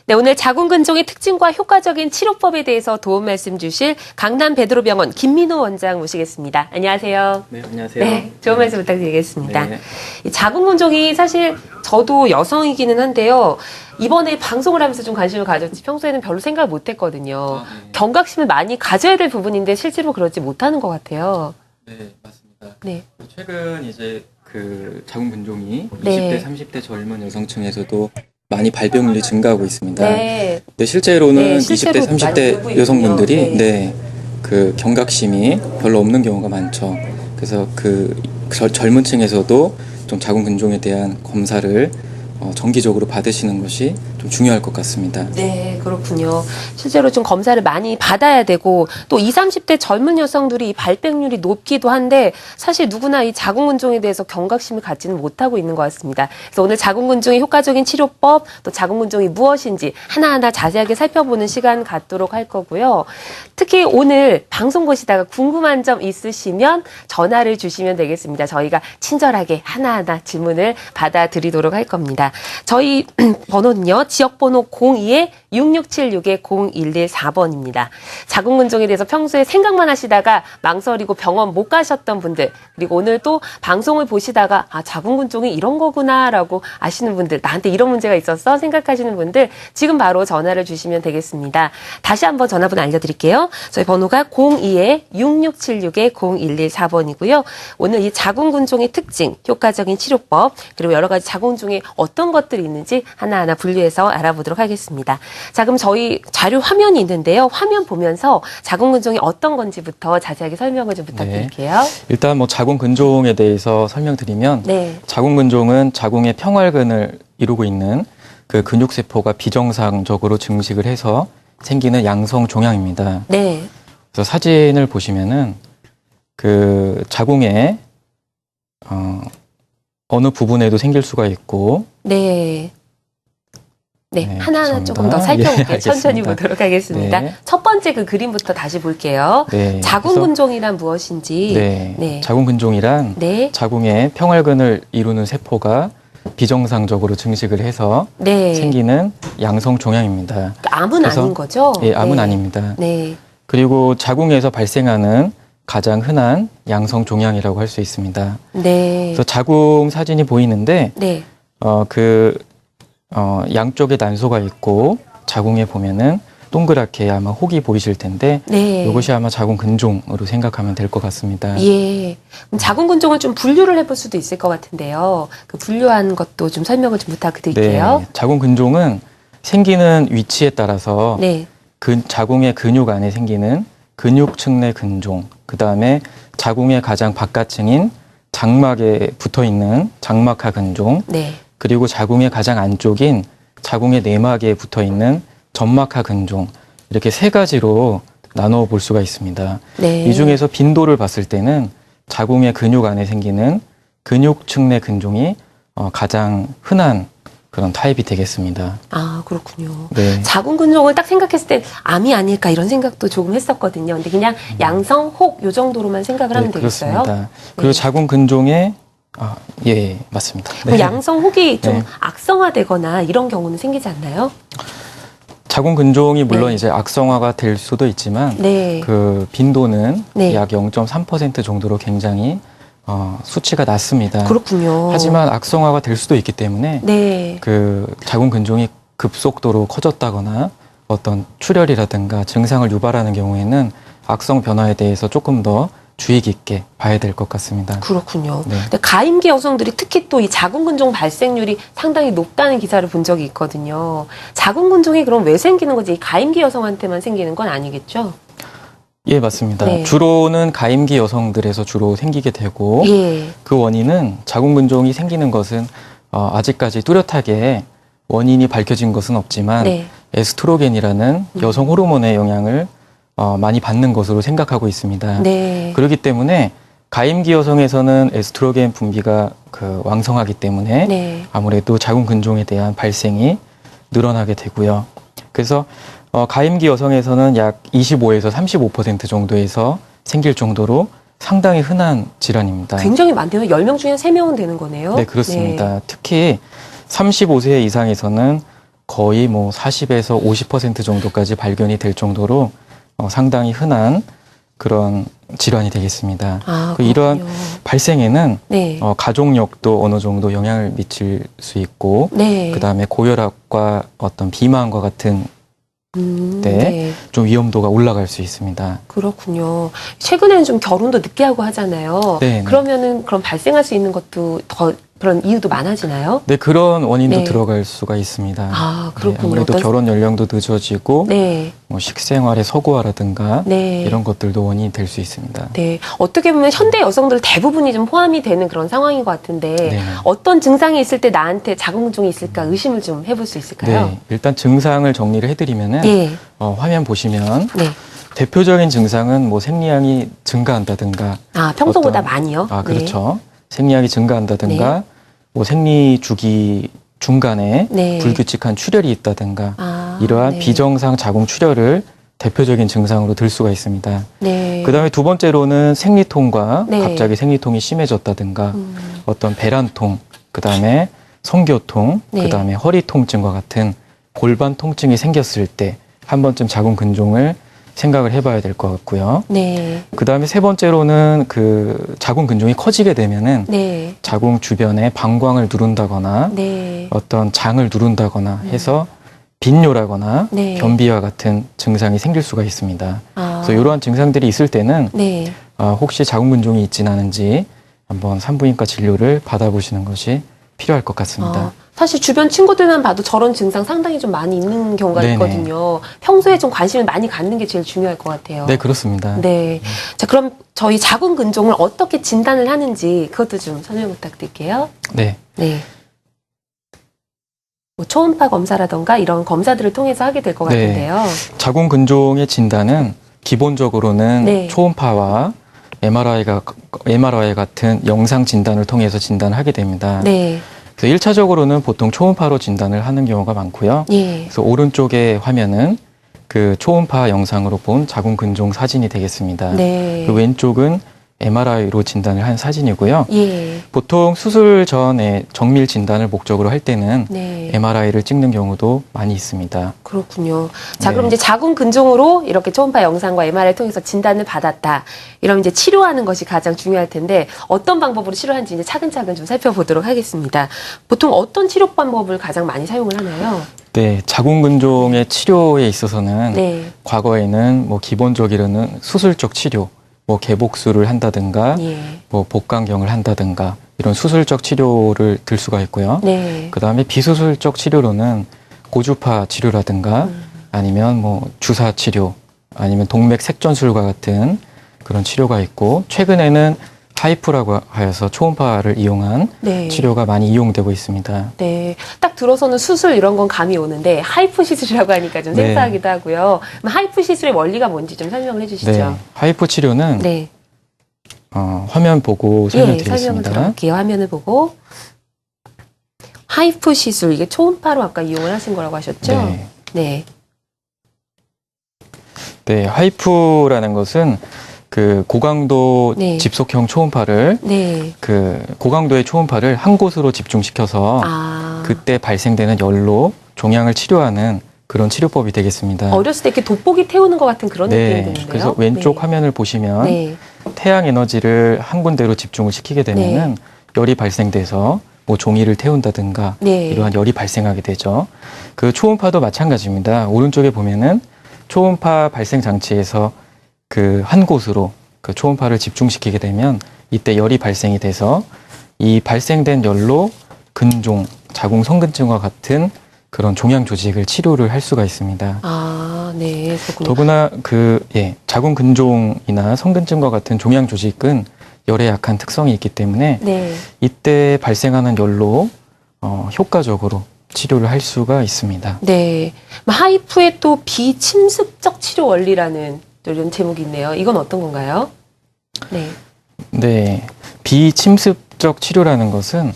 네, 오늘 자궁근종의 특징과 효과적인 치료법에 대해서 도움 말씀 주실 강남 베드로병원 김민호 원장 모시겠습니다. 안녕하세요. 네, 안녕하세요. 네, 좋은 말씀 부탁드리겠습니다. 네. 이 자궁근종이 사실 저도 여성이기는 한데요. 이번에 방송을 하면서 좀 관심을 가졌지 평소에는 별로 생각을 못 했거든요. 네. 경각심을 많이 가져야 될 부분인데 실제로 그러지 못하는 것 같아요. 네, 맞습니다. 네. 최근 이제 그 자궁근종이 네. 20대, 30대 젊은 여성층에서도 많이 발병률이 증가하고 있습니다. 네. 근데 실제로는 네, 실제로 20대, 많이 30대 늘고 여성분들이 있군요. 네. 그 경각심이 별로 없는 경우가 많죠. 그래서 그 젊은 층에서도 좀 자궁근종에 대한 검사를 정기적으로 받으시는 것이 좀 중요할 것 같습니다. 네, 그렇군요. 실제로 좀 검사를 많이 받아야 되고 또 20, 30대 젊은 여성들이 이 발병률이 높기도 한데 사실 누구나 이 자궁근종에 대해서 경각심을 갖지는 못하고 있는 것 같습니다. 그래서 오늘 자궁근종의 효과적인 치료법 또 자궁근종이 무엇인지 하나하나 자세하게 살펴보는 시간 갖도록 할 거고요. 특히 오늘 방송 보시다가 궁금한 점 있으시면 전화를 주시면 되겠습니다. 저희가 친절하게 하나하나 질문을 받아드리도록 할 겁니다. 저희 번호는요. 지역번호 02-6676-0114번입니다. 자궁근종에 대해서 평소에 생각만 하시다가 망설이고 병원 못 가셨던 분들 그리고 오늘 또 방송을 보시다가 아 자궁근종이 이런 거구나 라고 아시는 분들 나한테 이런 문제가 있었어 생각하시는 분들 지금 바로 전화를 주시면 되겠습니다. 다시 한번 전화번호 알려드릴게요. 저희 번호가 02-6676-0114번이고요. 오늘 이 자궁근종의 특징, 효과적인 치료법 그리고 여러 가지 자궁근종에 어떤 것들이 있는지 하나하나 분류해서 알아보도록 하겠습니다. 자, 그럼 저희 자료 화면이 있는데요. 화면 보면서 자궁근종이 어떤 건지부터 자세하게 설명을 좀 부탁드릴게요. 네. 일단 뭐 자궁근종에 대해서 설명드리면 네. 자궁근종은 자궁의 평활근을 이루고 있는 그 근육세포가 비정상적으로 증식을 해서 생기는 양성 종양입니다. 네. 그래서 사진을 보시면은 그 자궁의 어느 부분에도 생길 수가 있고 네. 네, 네, 하나하나 죄송합니다. 조금 더 살펴볼게요. 예, 천천히 알겠습니다. 보도록 하겠습니다. 네. 첫 번째 그 그림부터 다시 볼게요. 네, 자궁근종이란 무엇인지. 네, 네. 자궁근종이란 네. 자궁의 평활근을 이루는 세포가 비정상적으로 증식을 해서 네. 생기는 양성 종양입니다. 그러니까 암은 그래서- 아닌 거죠? 예, 암은 네. 아닙니다. 네. 그리고 자궁에서 발생하는 가장 흔한 양성 종양이라고 할 수 있습니다. 네. 그래서 자궁 사진이 보이는데 네. 양쪽에 난소가 있고 자궁에 보면은 동그랗게 아마 혹이 보이실 텐데 네. 이것이 아마 자궁근종으로 생각하면 될 것 같습니다. 예. 그럼 자궁근종을 좀 분류를 해볼 수도 있을 것 같은데요. 그 분류한 것도 좀 설명을 좀 부탁드릴게요. 네, 자궁근종은 생기는 위치에 따라서 네. 자궁의 근육 안에 생기는 근육층 내 근종, 그 다음에 자궁의 가장 바깥층인 장막에 붙어 있는 장막하 근종, 네. 그리고 자궁의 가장 안쪽인 자궁의 내막에 붙어 있는 점막하 근종, 이렇게 세 가지로 나눠 볼 수가 있습니다. 네. 이 중에서 빈도를 봤을 때는 자궁의 근육 안에 생기는 근육층 내 근종이 가장 흔한 그런 타입이 되겠습니다. 아, 그렇군요. 네. 자궁근종을 딱 생각했을 때 암이 아닐까 이런 생각도 조금 했었거든요. 근데 그냥 양성, 혹 요 정도로만 생각을 하면 되겠어요? 그렇습니다. 그리고 네. 자궁근종에 예, 맞습니다. 그럼 양성, 혹이 좀 네. 악성화되거나 이런 경우는 생기지 않나요? 자궁근종이 물론 네. 이제 악성화가 될 수도 있지만 네. 그 빈도는 네. 약 0.3% 정도로 굉장히 수치가 낮습니다. 그렇군요. 하지만 악성화가 될 수도 있기 때문에 네. 그 자궁근종이 급속도로 커졌다거나 어떤 출혈이라든가 증상을 유발하는 경우에는 악성 변화에 대해서 조금 더 주의 깊게 봐야 될 것 같습니다. 그렇군요. 네. 근데 가임기 여성들이 특히 또 이 자궁근종 발생률이 상당히 높다는 기사를 본 적이 있거든요. 자궁근종이 그럼 왜 생기는 거지? 이 가임기 여성한테만 생기는 건 아니겠죠? 예, 맞습니다. 네. 주로는 가임기 여성들에서 주로 생기게 되고 예. 그 원인은 자궁근종이 생기는 것은 아직까지 뚜렷하게 원인이 밝혀진 것은 없지만 네. 에스트로겐이라는 여성 호르몬의 영향을 많이 받는 것으로 생각하고 있습니다. 네. 그렇기 때문에 가임기 여성에서는 에스트로겐 분비가 왕성하기 때문에 네. 아무래도 자궁근종에 대한 발생이 늘어나게 되고요. 그래서 가임기 여성에서는 약 25에서 35% 정도에서 생길 정도로 상당히 흔한 질환입니다. 굉장히 많대요. 10명 중에 3명은 되는 거네요. 네, 그렇습니다. 특히 35세 이상에서는 거의 뭐 40에서 50% 정도까지 발견이 될 정도로 상당히 흔한 그런 질환이 되겠습니다. 이러한 그렇군요. 발생에는 네. 가족력도 어느 정도 영향을 미칠 수 있고, 네. 그다음에 고혈압과 어떤 비만과 같은 네. 좀 위험도가 올라갈 수 있습니다. 그렇군요. 최근에는 좀 결혼도 늦게 하고 하잖아요. 네, 네. 그러면은 그럼 발생할 수 있는 것도 더 그런 이유도 많아지나요? 네, 그런 원인도 네. 들어갈 수가 있습니다. 아, 네, 그렇군요. 아무래도 어떤- 결혼 연령도 늦어지고, 네. 뭐 식생활의 서구화라든가 네. 이런 것들도 원인이 될 수 있습니다. 네. 어떻게 보면 현대 여성들 대부분이 좀 포함이 되는 그런 상황인 것 같은데 네. 어떤 증상이 있을 때 나한테 자궁근종이 있을까 의심을 좀 해볼 수 있을까요? 네, 일단 증상을 정리를 해드리면은 예. 화면 보시면 네. 대표적인 증상은 뭐 생리량이 증가한다든가, 아, 평소보다 어떤- 많이요? 그렇죠. 생리량이 증가한다든가, 뭐 생리 주기 중간에 네. 불규칙한 출혈이 있다든가, 아, 이러한 네. 비정상 자궁 출혈을 대표적인 증상으로 들 수가 있습니다. 네. 그다음에 두 번째로는 생리통과 네. 갑자기 생리통이 심해졌다든가, 음, 어떤 배란통, 그다음에 성교통, 네. 그다음에 허리 통증과 같은 골반 통증이 생겼을 때 한 번쯤 자궁 근종을 생각을 해봐야 될 것 같고요. 네. 그다음에 세 번째로는 그 자궁 근종이 커지게 되면은 네. 자궁 주변에 방광을 누른다거나 네. 어떤 장을 누른다거나 해서 빈뇨라거나 네. 변비와 같은 증상이 생길 수가 있습니다. 아, 그래서 이러한 증상들이 있을 때는 네. 혹시 자궁 근종이 있지는 않은지 한번 산부인과 진료를 받아보시는 것이 필요할 것 같습니다. 아, 사실 주변 친구들만 봐도 저런 증상 상당히 좀 많이 있는 경우가 네네. 있거든요. 평소에 좀 관심을 많이 갖는 게 제일 중요할 것 같아요. 네, 그렇습니다. 네. 자, 그럼 저희 자궁근종을 어떻게 진단을 하는지 그것도 좀 설명 부탁드릴게요. 네. 네. 뭐 초음파 검사라던가 이런 검사들을 통해서 하게 될 것 네. 같은데요. 자궁 근종의 진단은 기본적으로는 네. 초음파와 MRI 같은 영상 진단을 통해서 진단을 하게 됩니다. 네. 그래서 1차적으로는 보통 초음파로 진단을 하는 경우가 많고요. 예. 그래서 오른쪽의 화면은 그 초음파 영상으로 본 자궁 근종 사진이 되겠습니다. 네. 그 왼쪽은 MRI로 진단을 한 사진이고요. 예. 보통 수술 전에 정밀 진단을 목적으로 할 때는 네. MRI를 찍는 경우도 많이 있습니다. 그렇군요. 자, 네. 그럼 이제 자궁근종으로 이렇게 초음파 영상과 MRI를 통해서 진단을 받았다. 이러면 이제 치료하는 것이 가장 중요할 텐데 어떤 방법으로 치료하는지 이제 차근차근 좀 살펴보도록 하겠습니다. 보통 어떤 치료 방법을 가장 많이 사용을 하나요? 네, 자궁 근종의 치료에 있어서는 네. 과거에는 뭐 기본적으로는 수술적 치료, 뭐 개복수를 한다든가, 예. 뭐 복강경을 한다든가 이런 수술적 치료를 들 수가 있고요. 네. 그 다음에 비수술적 치료로는 고주파 치료라든가 아니면 뭐 주사 치료, 아니면 동맥 색전술과 같은 그런 치료가 있고, 최근에는 하이프라고 하여서 초음파를 이용한 네. 치료가 많이 이용되고 있습니다. 네. 딱 들어서는 수술 이런 건 감이 오는데 하이프 시술이라고 하니까 좀 네. 생소하기도 하고요. 그럼 하이프 시술의 원리가 뭔지 좀 설명을 해주시죠. 네, 하이프 치료는 네. 화면 보고 예, 설명을 설명드리겠습니다. 들어볼게요. 화면을 보고. 하이프 시술, 이게 초음파로 아까 이용을 하신 거라고 하셨죠? 네. 네. 네, 하이프라는 것은 그 고강도 네. 집속형 초음파를 네. 그 고강도의 초음파를 한 곳으로 집중시켜서 아. 그때 발생되는 열로 종양을 치료하는 그런 치료법이 되겠습니다. 어렸을 때 이렇게 돋보기 태우는 것 같은 그런 느낌이 네, 드는데요. 그래서 왼쪽 네. 화면을 보시면 네. 태양 에너지를 한 군데로 집중을 시키게 되면은 열이 발생돼서 뭐 종이를 태운다든가 네. 이러한 열이 발생하게 되죠. 그 초음파도 마찬가지입니다. 오른쪽에 보면은 초음파 발생 장치에서 그 한 곳으로 그 초음파를 집중시키게 되면 이때 열이 발생이 돼서 이 발생된 열로 근종, 자궁 성근증과 같은 그런 종양 조직을 치료를 할 수가 있습니다. 아, 네. 그렇군요. 더구나 자궁 근종이나 성근증과 같은 종양 조직은 열에 약한 특성이 있기 때문에 네. 이때 발생하는 열로 효과적으로 치료를 할 수가 있습니다. 네. 하이프의 또 비침습적 치료 원리라는 또 이런 제목이 있네요. 이건 어떤 건가요? 네. 네, 비침습적 치료라는 것은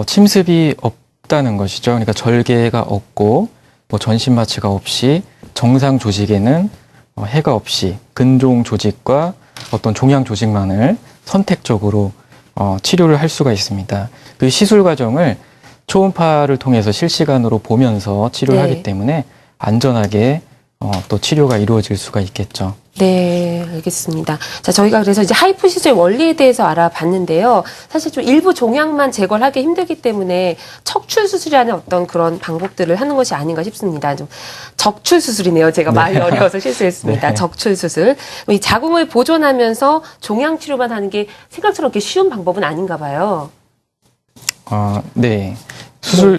침습이 없다는 것이죠. 그러니까 절개가 없고 뭐 전신 마취가 없이 정상 조직에는 해가 없이 근종 조직과 어떤 종양 조직만을 선택적으로 치료를 할 수가 있습니다. 그 시술 과정을 초음파를 통해서 실시간으로 보면서 치료를 네. 하기 때문에 안전하게 또 치료가 이루어질 수가 있겠죠. 네, 알겠습니다. 자, 저희가 그래서 이제 하이프 시술 원리에 대해서 알아봤는데요. 사실 좀 일부 종양만 제거를 하기 힘들기 때문에 척추 수술이라는 어떤 그런 방법들을 하는 것이 아닌가 싶습니다. 좀 적출 수술이네요. 제가 말이 어려워서 실수했습니다. 네. 적출 수술. 이 자궁을 보존하면서 종양 치료만 하는 게 생각처럼 이렇게 쉬운 방법은 아닌가 봐요. 네.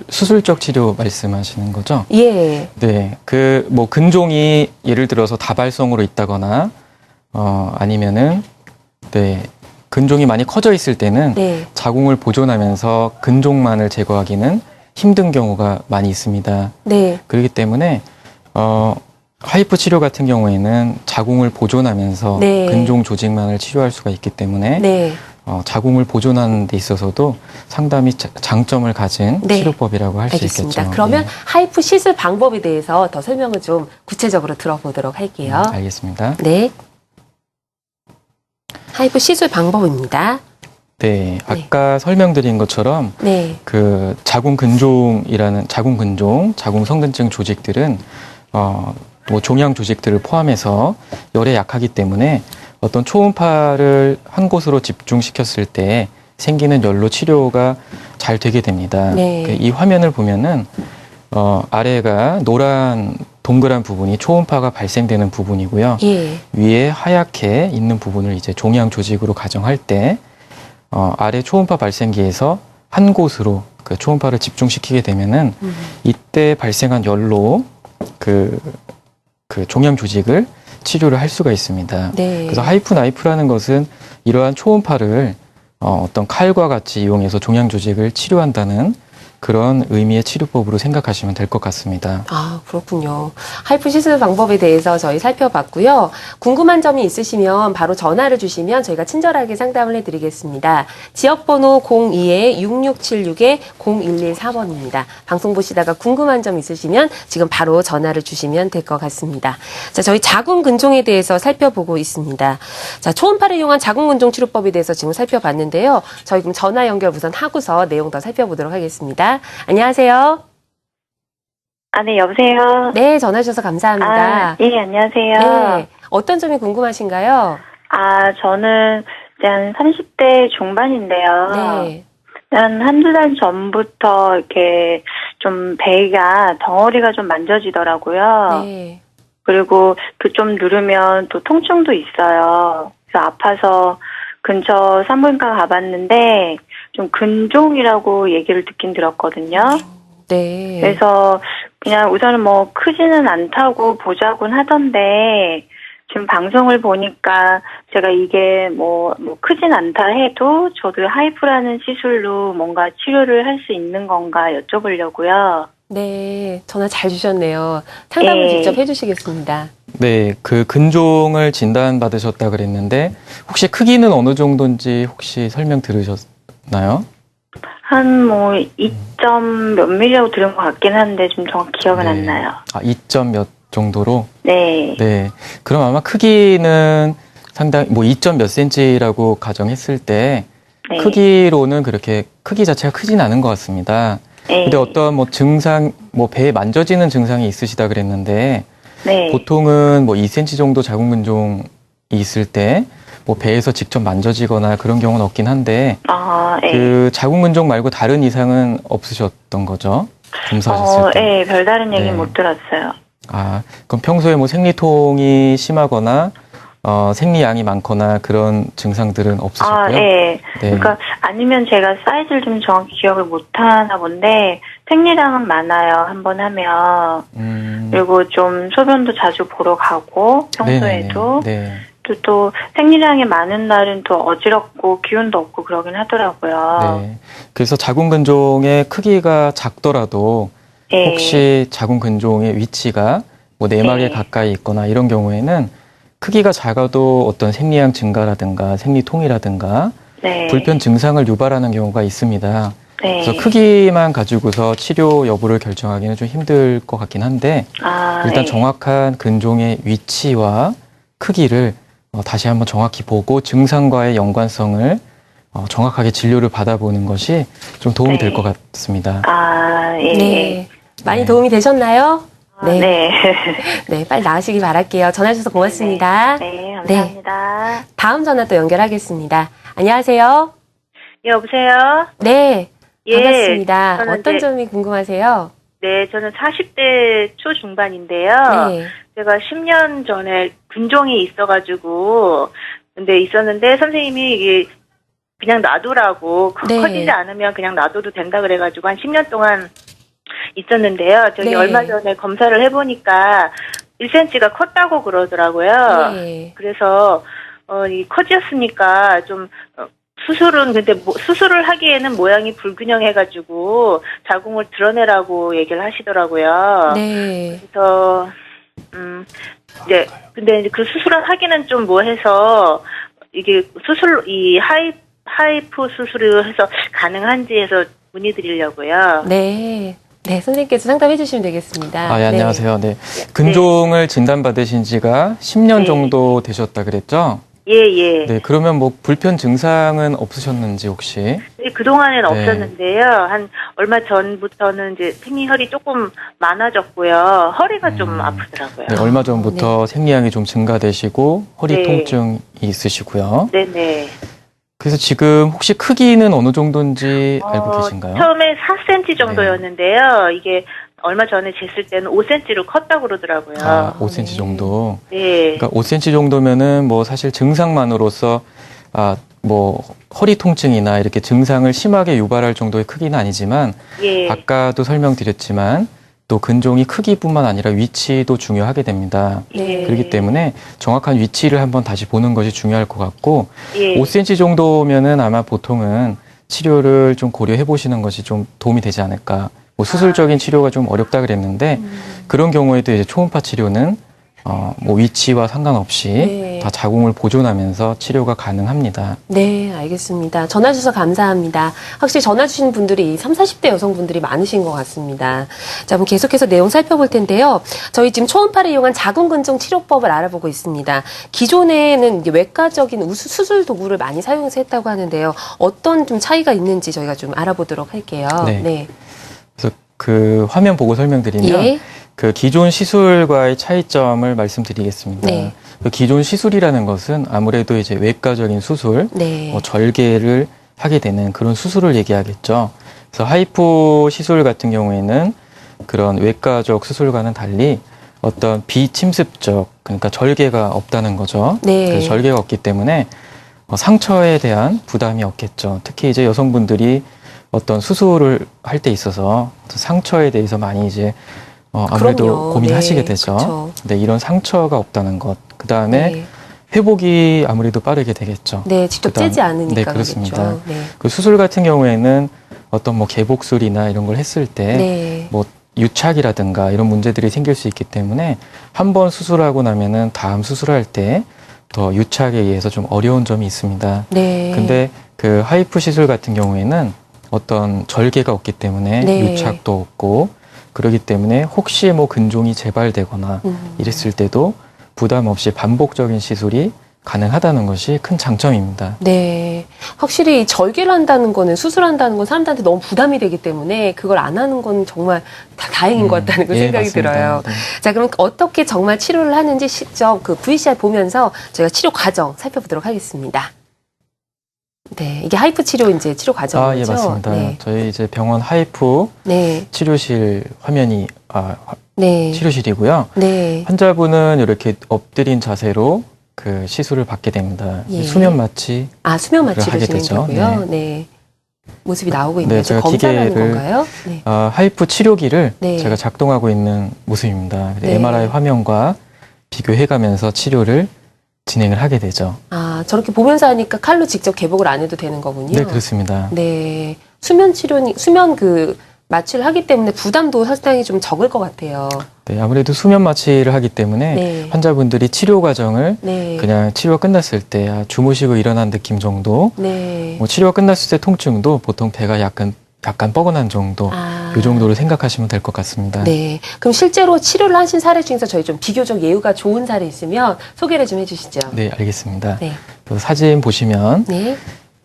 수술적 치료 말씀하시는 거죠? 예. 네. 뭐 근종이 예를 들어서 다발성으로 있다거나, 아니면은, 네. 근종이 많이 커져 있을 때는 네. 자궁을 보존하면서 근종만을 제거하기는 힘든 경우가 많이 있습니다. 네. 그렇기 때문에, 하이프 치료 같은 경우에는 자궁을 보존하면서 네. 근종 조직만을 치료할 수가 있기 때문에 네. 자궁을 보존하는 데 있어서도 상당히 장점을 가진 네. 치료법이라고 할 수 알겠습니다. 있겠죠. 그러면 네. 하이프 시술 방법에 대해서 더 설명을 좀 구체적으로 들어보도록 할게요. 알겠습니다. 네. 하이프 시술 방법입니다. 네, 아까 설명드린 것처럼 네. 그 자궁 근종, 자궁 성근증 조직들은 뭐 종양 조직들을 포함해서 열에 약하기 때문에 어떤 초음파를 한 곳으로 집중시켰을 때 생기는 열로 치료가 잘 되게 됩니다. 네. 이 화면을 보면은 아래가 노란 동그란 부분이 초음파가 발생되는 부분이고요. 예. 위에 하얗게 있는 부분을 이제 종양 조직으로 가정할 때 아래 초음파 발생기에서 한 곳으로 그 초음파를 집중시키게 되면은 이때 발생한 열로 그 종양 조직을 치료를 할 수가 있습니다. 네. 그래서 하이프 나이프라는 것은 이러한 초음파를 어떤 칼과 같이 이용해서 종양 조직을 치료한다는 그런 의미의 치료법으로 생각하시면 될 것 같습니다. 아, 그렇군요. 하이프 시술 방법에 대해서 저희 살펴봤고요. 궁금한 점이 있으시면 바로 전화를 주시면 저희가 친절하게 상담을 해드리겠습니다. 지역번호 02-6676-0114번입니다. 방송 보시다가 궁금한 점 있으시면 지금 바로 전화를 주시면 될 것 같습니다. 자, 저희 자궁 근종에 대해서 살펴보고 있습니다. 자, 초음파를 이용한 자궁 근종 치료법에 대해서 지금 살펴봤는데요. 저희 그럼 전화 연결 우선 하고서 내용 더 살펴보도록 하겠습니다. 안녕하세요. 네, 여보세요? 네, 전화 주셔서 감사합니다. 예, 안녕하세요. 네, 어떤 점이 궁금하신가요? 저는 이제 한 30대 중반인데요. 네, 한두 달 전부터 이렇게 좀 배가, 덩어리가 좀 만져지더라고요. 네, 그리고 좀 누르면 또 통증도 있어요. 그래서 아파서 근처 산부인과 가봤는데 좀 근종이라고 얘기를 듣긴 들었거든요. 네. 그래서 그냥 우선은 뭐 크지는 않다고 보자곤 하던데 지금 방송을 보니까 제가 이게 뭐 크진 않다 해도 저도 하이프라는 시술로 뭔가 치료를 할 수 있는 건가 여쭤보려고요. 네, 전화 잘 주셨네요. 상담을 예. 직접 해주시겠습니다. 네, 그 근종을 진단받으셨다 그랬는데 혹시 크기는 어느 정도인지 혹시 설명 들으셨나요? 한 2점 몇 밀리라고 들은 것 같긴 한데 좀 정확히 기억은 안 나요. 2점 몇 정도로? 네. 네. 그럼 아마 크기는 상당히 2점 몇 센치라고 가정했을 때 네. 크기로는 그렇게 크기 자체가 크진 않은 것 같습니다. 네. 근데 어떤 증상, 배에 만져지는 증상이 있으시다 그랬는데 네. 보통은 2cm 정도 자궁 근종이 있을 때 배에서 직접 만져지거나 그런 경우는 없긴 한데 네. 그 자궁 근종 말고 다른 이상은 없으셨던 거죠? 검사하셨을 때. 네. 별다른 얘기 네. 못 들었어요. 그럼 평소에 생리통이 심하거나 생리양이 많거나 그런 증상들은 없으셨고요? 네. 네. 그러니까 아니면 제가 사이즈를 좀 정확히 기억을 못 하나 본데 생리량은 많아요. 한번 하면. 그리고 좀 소변도 자주 보러 가고 평소에도 네. 또 생리량이 많은 날은 또 어지럽고 기운도 없고 그러긴 하더라고요. 네. 그래서 자궁 근종의 크기가 작더라도 네. 혹시 자궁 근종의 위치가 내막에 네. 가까이 있거나 이런 경우에는 크기가 작아도 어떤 생리양 증가라든가 생리통이라든가 네. 불편 증상을 유발하는 경우가 있습니다. 네. 그래서 크기만 가지고서 치료 여부를 결정하기는 좀 힘들 것 같긴 한데 일단 네. 정확한 근종의 위치와 크기를 다시 한번 정확히 보고 증상과의 연관성을 정확하게 진료를 받아보는 것이 좀 도움이 네. 될 것 같습니다. 아, 예. 네. 많이 네. 도움이 되셨나요? 아, 네. 네, 빨리 나으시길 바랄게요. 전화 주셔서 고맙습니다. 네, 감사합니다. 다음 전화 또 연결하겠습니다. 안녕하세요. 예, 여보세요? 네, 예, 반갑습니다. 저는 어떤 이제- 점이 궁금하세요? 네, 저는 40대 초중반인데요. 네. 제가 10년 전에 근종이 있어가지고, 근데 있었는데 선생님이 이게 그냥 놔두라고, 네. 커지지 않으면 그냥 놔둬도 된다 그래가지고 한 10년 동안 있었는데요. 저기 네. 얼마 전에 검사를 해보니까 1cm가 컸다고 그러더라고요. 네. 그래서 이 커졌으니까 좀 수술은 근데 수술을 하기에는 모양이 불균형해가지고 자궁을 드러내라고 얘기를 하시더라고요. 네. 그래서 이제 근데 이제 그 수술을 하기는 좀 뭐해서 이게 이 하이프 수술을 해서 가능한지 해서 문의드리려고요. 네. 네, 선생님께서 상담해 주시면 되겠습니다. 예, 안녕하세요. 네. 근종을 진단받으신 지가 10년 네. 정도 되셨다 그랬죠? 예. 네, 그러면 뭐 불편 증상은 없으셨는지 혹시? 그동안엔 네. 없었는데요. 한 얼마 전부터는 이제 생리혈이 조금 많아졌고요. 허리가 좀 아프더라고요. 네, 얼마 전부터 생리량이 좀 증가되시고 허리 네. 통증이 있으시고요. 네네. 그래서 지금 혹시 크기는 어느 정도인지 알고 계신가요? 처음에 4cm 정도였는데요. 이게 얼마 전에 쟀을 때는 5cm로 컸다고 그러더라고요. 아, 5cm 네. 정도. 네. 그러니까 5cm 정도면은 뭐 사실 증상만으로서 뭐 허리 통증이나 이렇게 증상을 심하게 유발할 정도의 크기는 아니지만 예. 아까도 설명드렸지만 또 근종이 크기뿐만 아니라 위치도 중요하게 됩니다. 네. 그렇기 때문에 정확한 위치를 한번 다시 보는 것이 중요할 것 같고 예. 5cm 정도면은 아마 보통은 치료를 좀 고려해 보시는 것이 좀 도움이 되지 않을까. 뭐 수술적인 치료가 좀 어렵다 그랬는데 그런 경우에도 이제 초음파 치료는 뭐 위치와 상관없이 네. 다 자궁을 보존하면서 치료가 가능합니다. 네, 알겠습니다. 전화 주셔서 감사합니다. 확실히 전화 주신 분들이 30, 40대 여성분들이 많으신 것 같습니다. 자, 그럼 계속해서 내용 살펴볼 텐데요. 저희 지금 초음파를 이용한 자궁근종 치료법을 알아보고 있습니다. 기존에는 이제 외과적인 수술 도구를 많이 사용해서 했다고 하는데요. 어떤 좀 차이가 있는지 저희가 좀 알아보도록 할게요. 네. 그래서 그 화면 보고 설명드리면 예. 그 기존 시술과의 차이점을 말씀드리겠습니다. 네. 그 기존 시술이라는 것은 아무래도 이제 외과적인 수술, 네. 뭐 절개를 하게 되는 그런 수술을 얘기하겠죠. 그래서 하이프 시술 같은 경우에는 그런 외과적 수술과는 달리 어떤 비침습적, 그러니까 절개가 없다는 거죠. 네. 그래서 절개가 없기 때문에 상처에 대한 부담이 없겠죠. 특히 이제 여성분들이 어떤 수술을 할 때 있어서 상처에 대해서 많이 이제 아무래도 그럼요. 고민하시게 네, 되죠. 그쵸. 네, 이런 상처가 없다는 것. 그 다음에 네. 회복이 아무래도 빠르게 되겠죠. 네, 직접 그다음- 째지 않으니까 네, 그렇습니다. 그러겠죠. 네. 그 수술 같은 경우에는 어떤 뭐 개복술이나 이런 걸 했을 때 네. 뭐 유착이라든가 이런 문제들이 생길 수 있기 때문에 한 번 수술하고 나면은 다음 수술할 때 더 유착에 의해서 좀 어려운 점이 있습니다. 네. 근데 그 하이프 시술 같은 경우에는 어떤 절개가 없기 때문에 네. 유착도 없고 그렇기 때문에 혹시 뭐 근종이 재발되거나 이랬을 때도 부담 없이 반복적인 시술이 가능하다는 것이 큰 장점입니다. 네. 확실히 절개를 한다는 거는 수술한다는 건 사람들한테 너무 부담이 되기 때문에 그걸 안 하는 건 정말 다행인 것 같다는 그 예, 생각이 맞습니다. 들어요. 네. 자, 그럼 어떻게 정말 치료를 하는지 직접 그 VCR 보면서 저희가 치료 과정 살펴보도록 하겠습니다. 네. 이게 하이프 치료 이제 치료 과정이죠? 예, 맞습니다. 네. 저희 이제 병원 하이프 네. 치료실 화면이 네. 치료실이고요. 네. 환자분은 이렇게 엎드린 자세로 그 시술을 받게 됩니다. 예. 수면 마취. 아, 수면 마취를 하게 진행 되죠. 되고요. 네. 모습이 나오고 있네요. 네, 제가 검사하는 기계를 건가요? 네. 하이프 치료기를 네. 제가 작동하고 있는 모습입니다. 그래서 네. MRI 화면과 비교해가면서 치료를 진행을 하게 되죠. 아, 저렇게 보면서 하니까 칼로 직접 개복을 안 해도 되는 거군요. 네, 그렇습니다. 네. 수면 그 마취를 하기 때문에 부담도 상당히 좀 적을 것 같아요. 네, 아무래도 수면 마취를 하기 때문에 네. 환자분들이 치료 과정을 네. 그냥 치료가 끝났을 때 주무시고 일어난 느낌 정도, 네. 뭐 치료가 끝났을 때 통증도 보통 배가 약간 뻐근한 정도, 이 정도로 생각하시면 될 것 같습니다. 네. 그럼 실제로 치료를 하신 사례 중에서 저희 좀 비교적 예후가 좋은 사례 있으면 소개를 좀 해주시죠. 네, 알겠습니다. 네. 그래서 사진 보시면 네.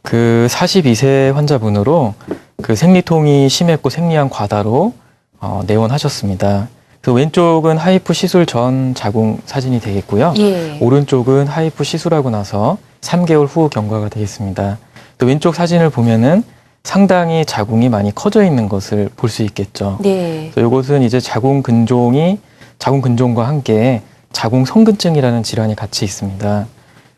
그 42세 환자분으로 그 생리통이 심했고 생리양 과다로 내원하셨습니다. 그 왼쪽은 하이프 시술 전 자궁 사진이 되겠고요. 예. 오른쪽은 하이프 시술하고 나서 3개월 후 경과가 되겠습니다. 또 왼쪽 사진을 보면은 상당히 자궁이 많이 커져 있는 것을 볼 수 있겠죠. 네. 그래서 이것은 이제 자궁 근종과 함께 자궁 성근증이라는 질환이 같이 있습니다.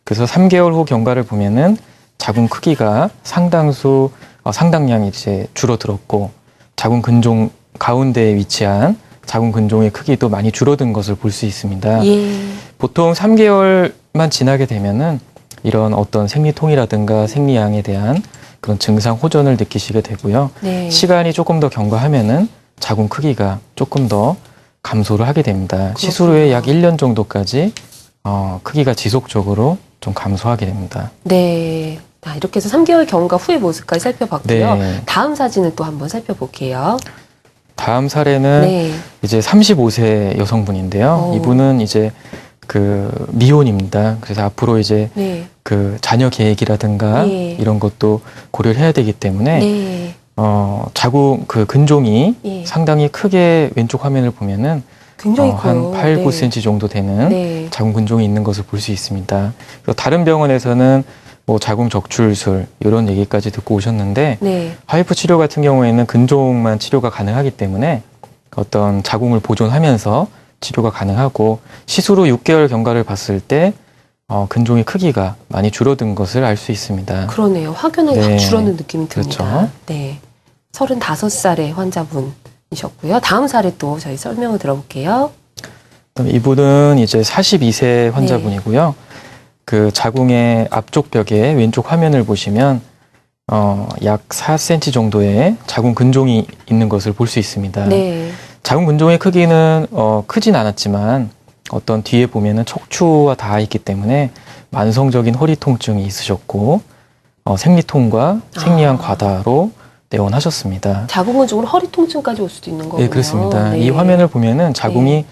그래서 3개월 후 경과를 보면은 자궁 크기가 상당량이 이제 줄어들었고 자궁 근종 가운데에 위치한 자궁 근종의 크기도 많이 줄어든 것을 볼 수 있습니다. 예. 보통 3개월만 지나게 되면은 이런 어떤 생리통이라든가 생리양에 대한 그런 증상 호전을 느끼시게 되고요. 네. 시간이 조금 더 경과하면은 자궁 크기가 조금 더 감소를 하게 됩니다. 시술 후에 약 1년 정도까지 크기가 지속적으로 좀 감소하게 됩니다. 네. 이렇게 해서 3개월 경과 후의 모습까지 살펴봤고요. 네. 다음 사진을 또 한번 살펴볼게요. 다음 사례는 네. 이제 35세 여성분인데요. 이분은 이제 그 미혼입니다. 그래서 앞으로 이제 네. 그 자녀 계획이라든가 예. 이런 것도 고려를 해야 되기 때문에 네. 자궁 그 근종이 예. 상당히 크게 왼쪽 화면을 보면은 굉장히 한 커요. 8, 네. 9cm 정도 되는 네. 자궁 근종이 있는 것을 볼 수 있습니다. 그래서 다른 병원에서는 뭐 자궁 적출술 이런 얘기까지 듣고 오셨는데 네. 하이프 치료 같은 경우에는 근종만 치료가 가능하기 때문에 어떤 자궁을 보존하면서 치료가 가능하고 시술 후 6개월 경과를 봤을 때 근종의 크기가 많이 줄어든 것을 알 수 있습니다. 그러네요. 확연하게 네. 확 줄어든 느낌이 듭니다. 그렇죠. 네. 35살의 환자분이셨고요. 다음 사례 또 저희 설명을 들어볼게요. 그다음에 이분은 이제 42세 환자분이고요. 그 자궁의 앞쪽 벽에 왼쪽 화면을 보시면 약 4cm 정도의 자궁 근종이 있는 것을 볼 수 있습니다. 네. 자궁 근종의 크기는 크진 않았지만 어떤 뒤에 보면은 척추와 닿아 있기 때문에 만성적인 허리 통증이 있으셨고 생리통과 생리양 과다로 내원하셨습니다. 자궁 근종으로 허리 통증까지 올 수도 있는 거군요. 네, 그렇습니다. 네. 이 화면을 보면은 자궁이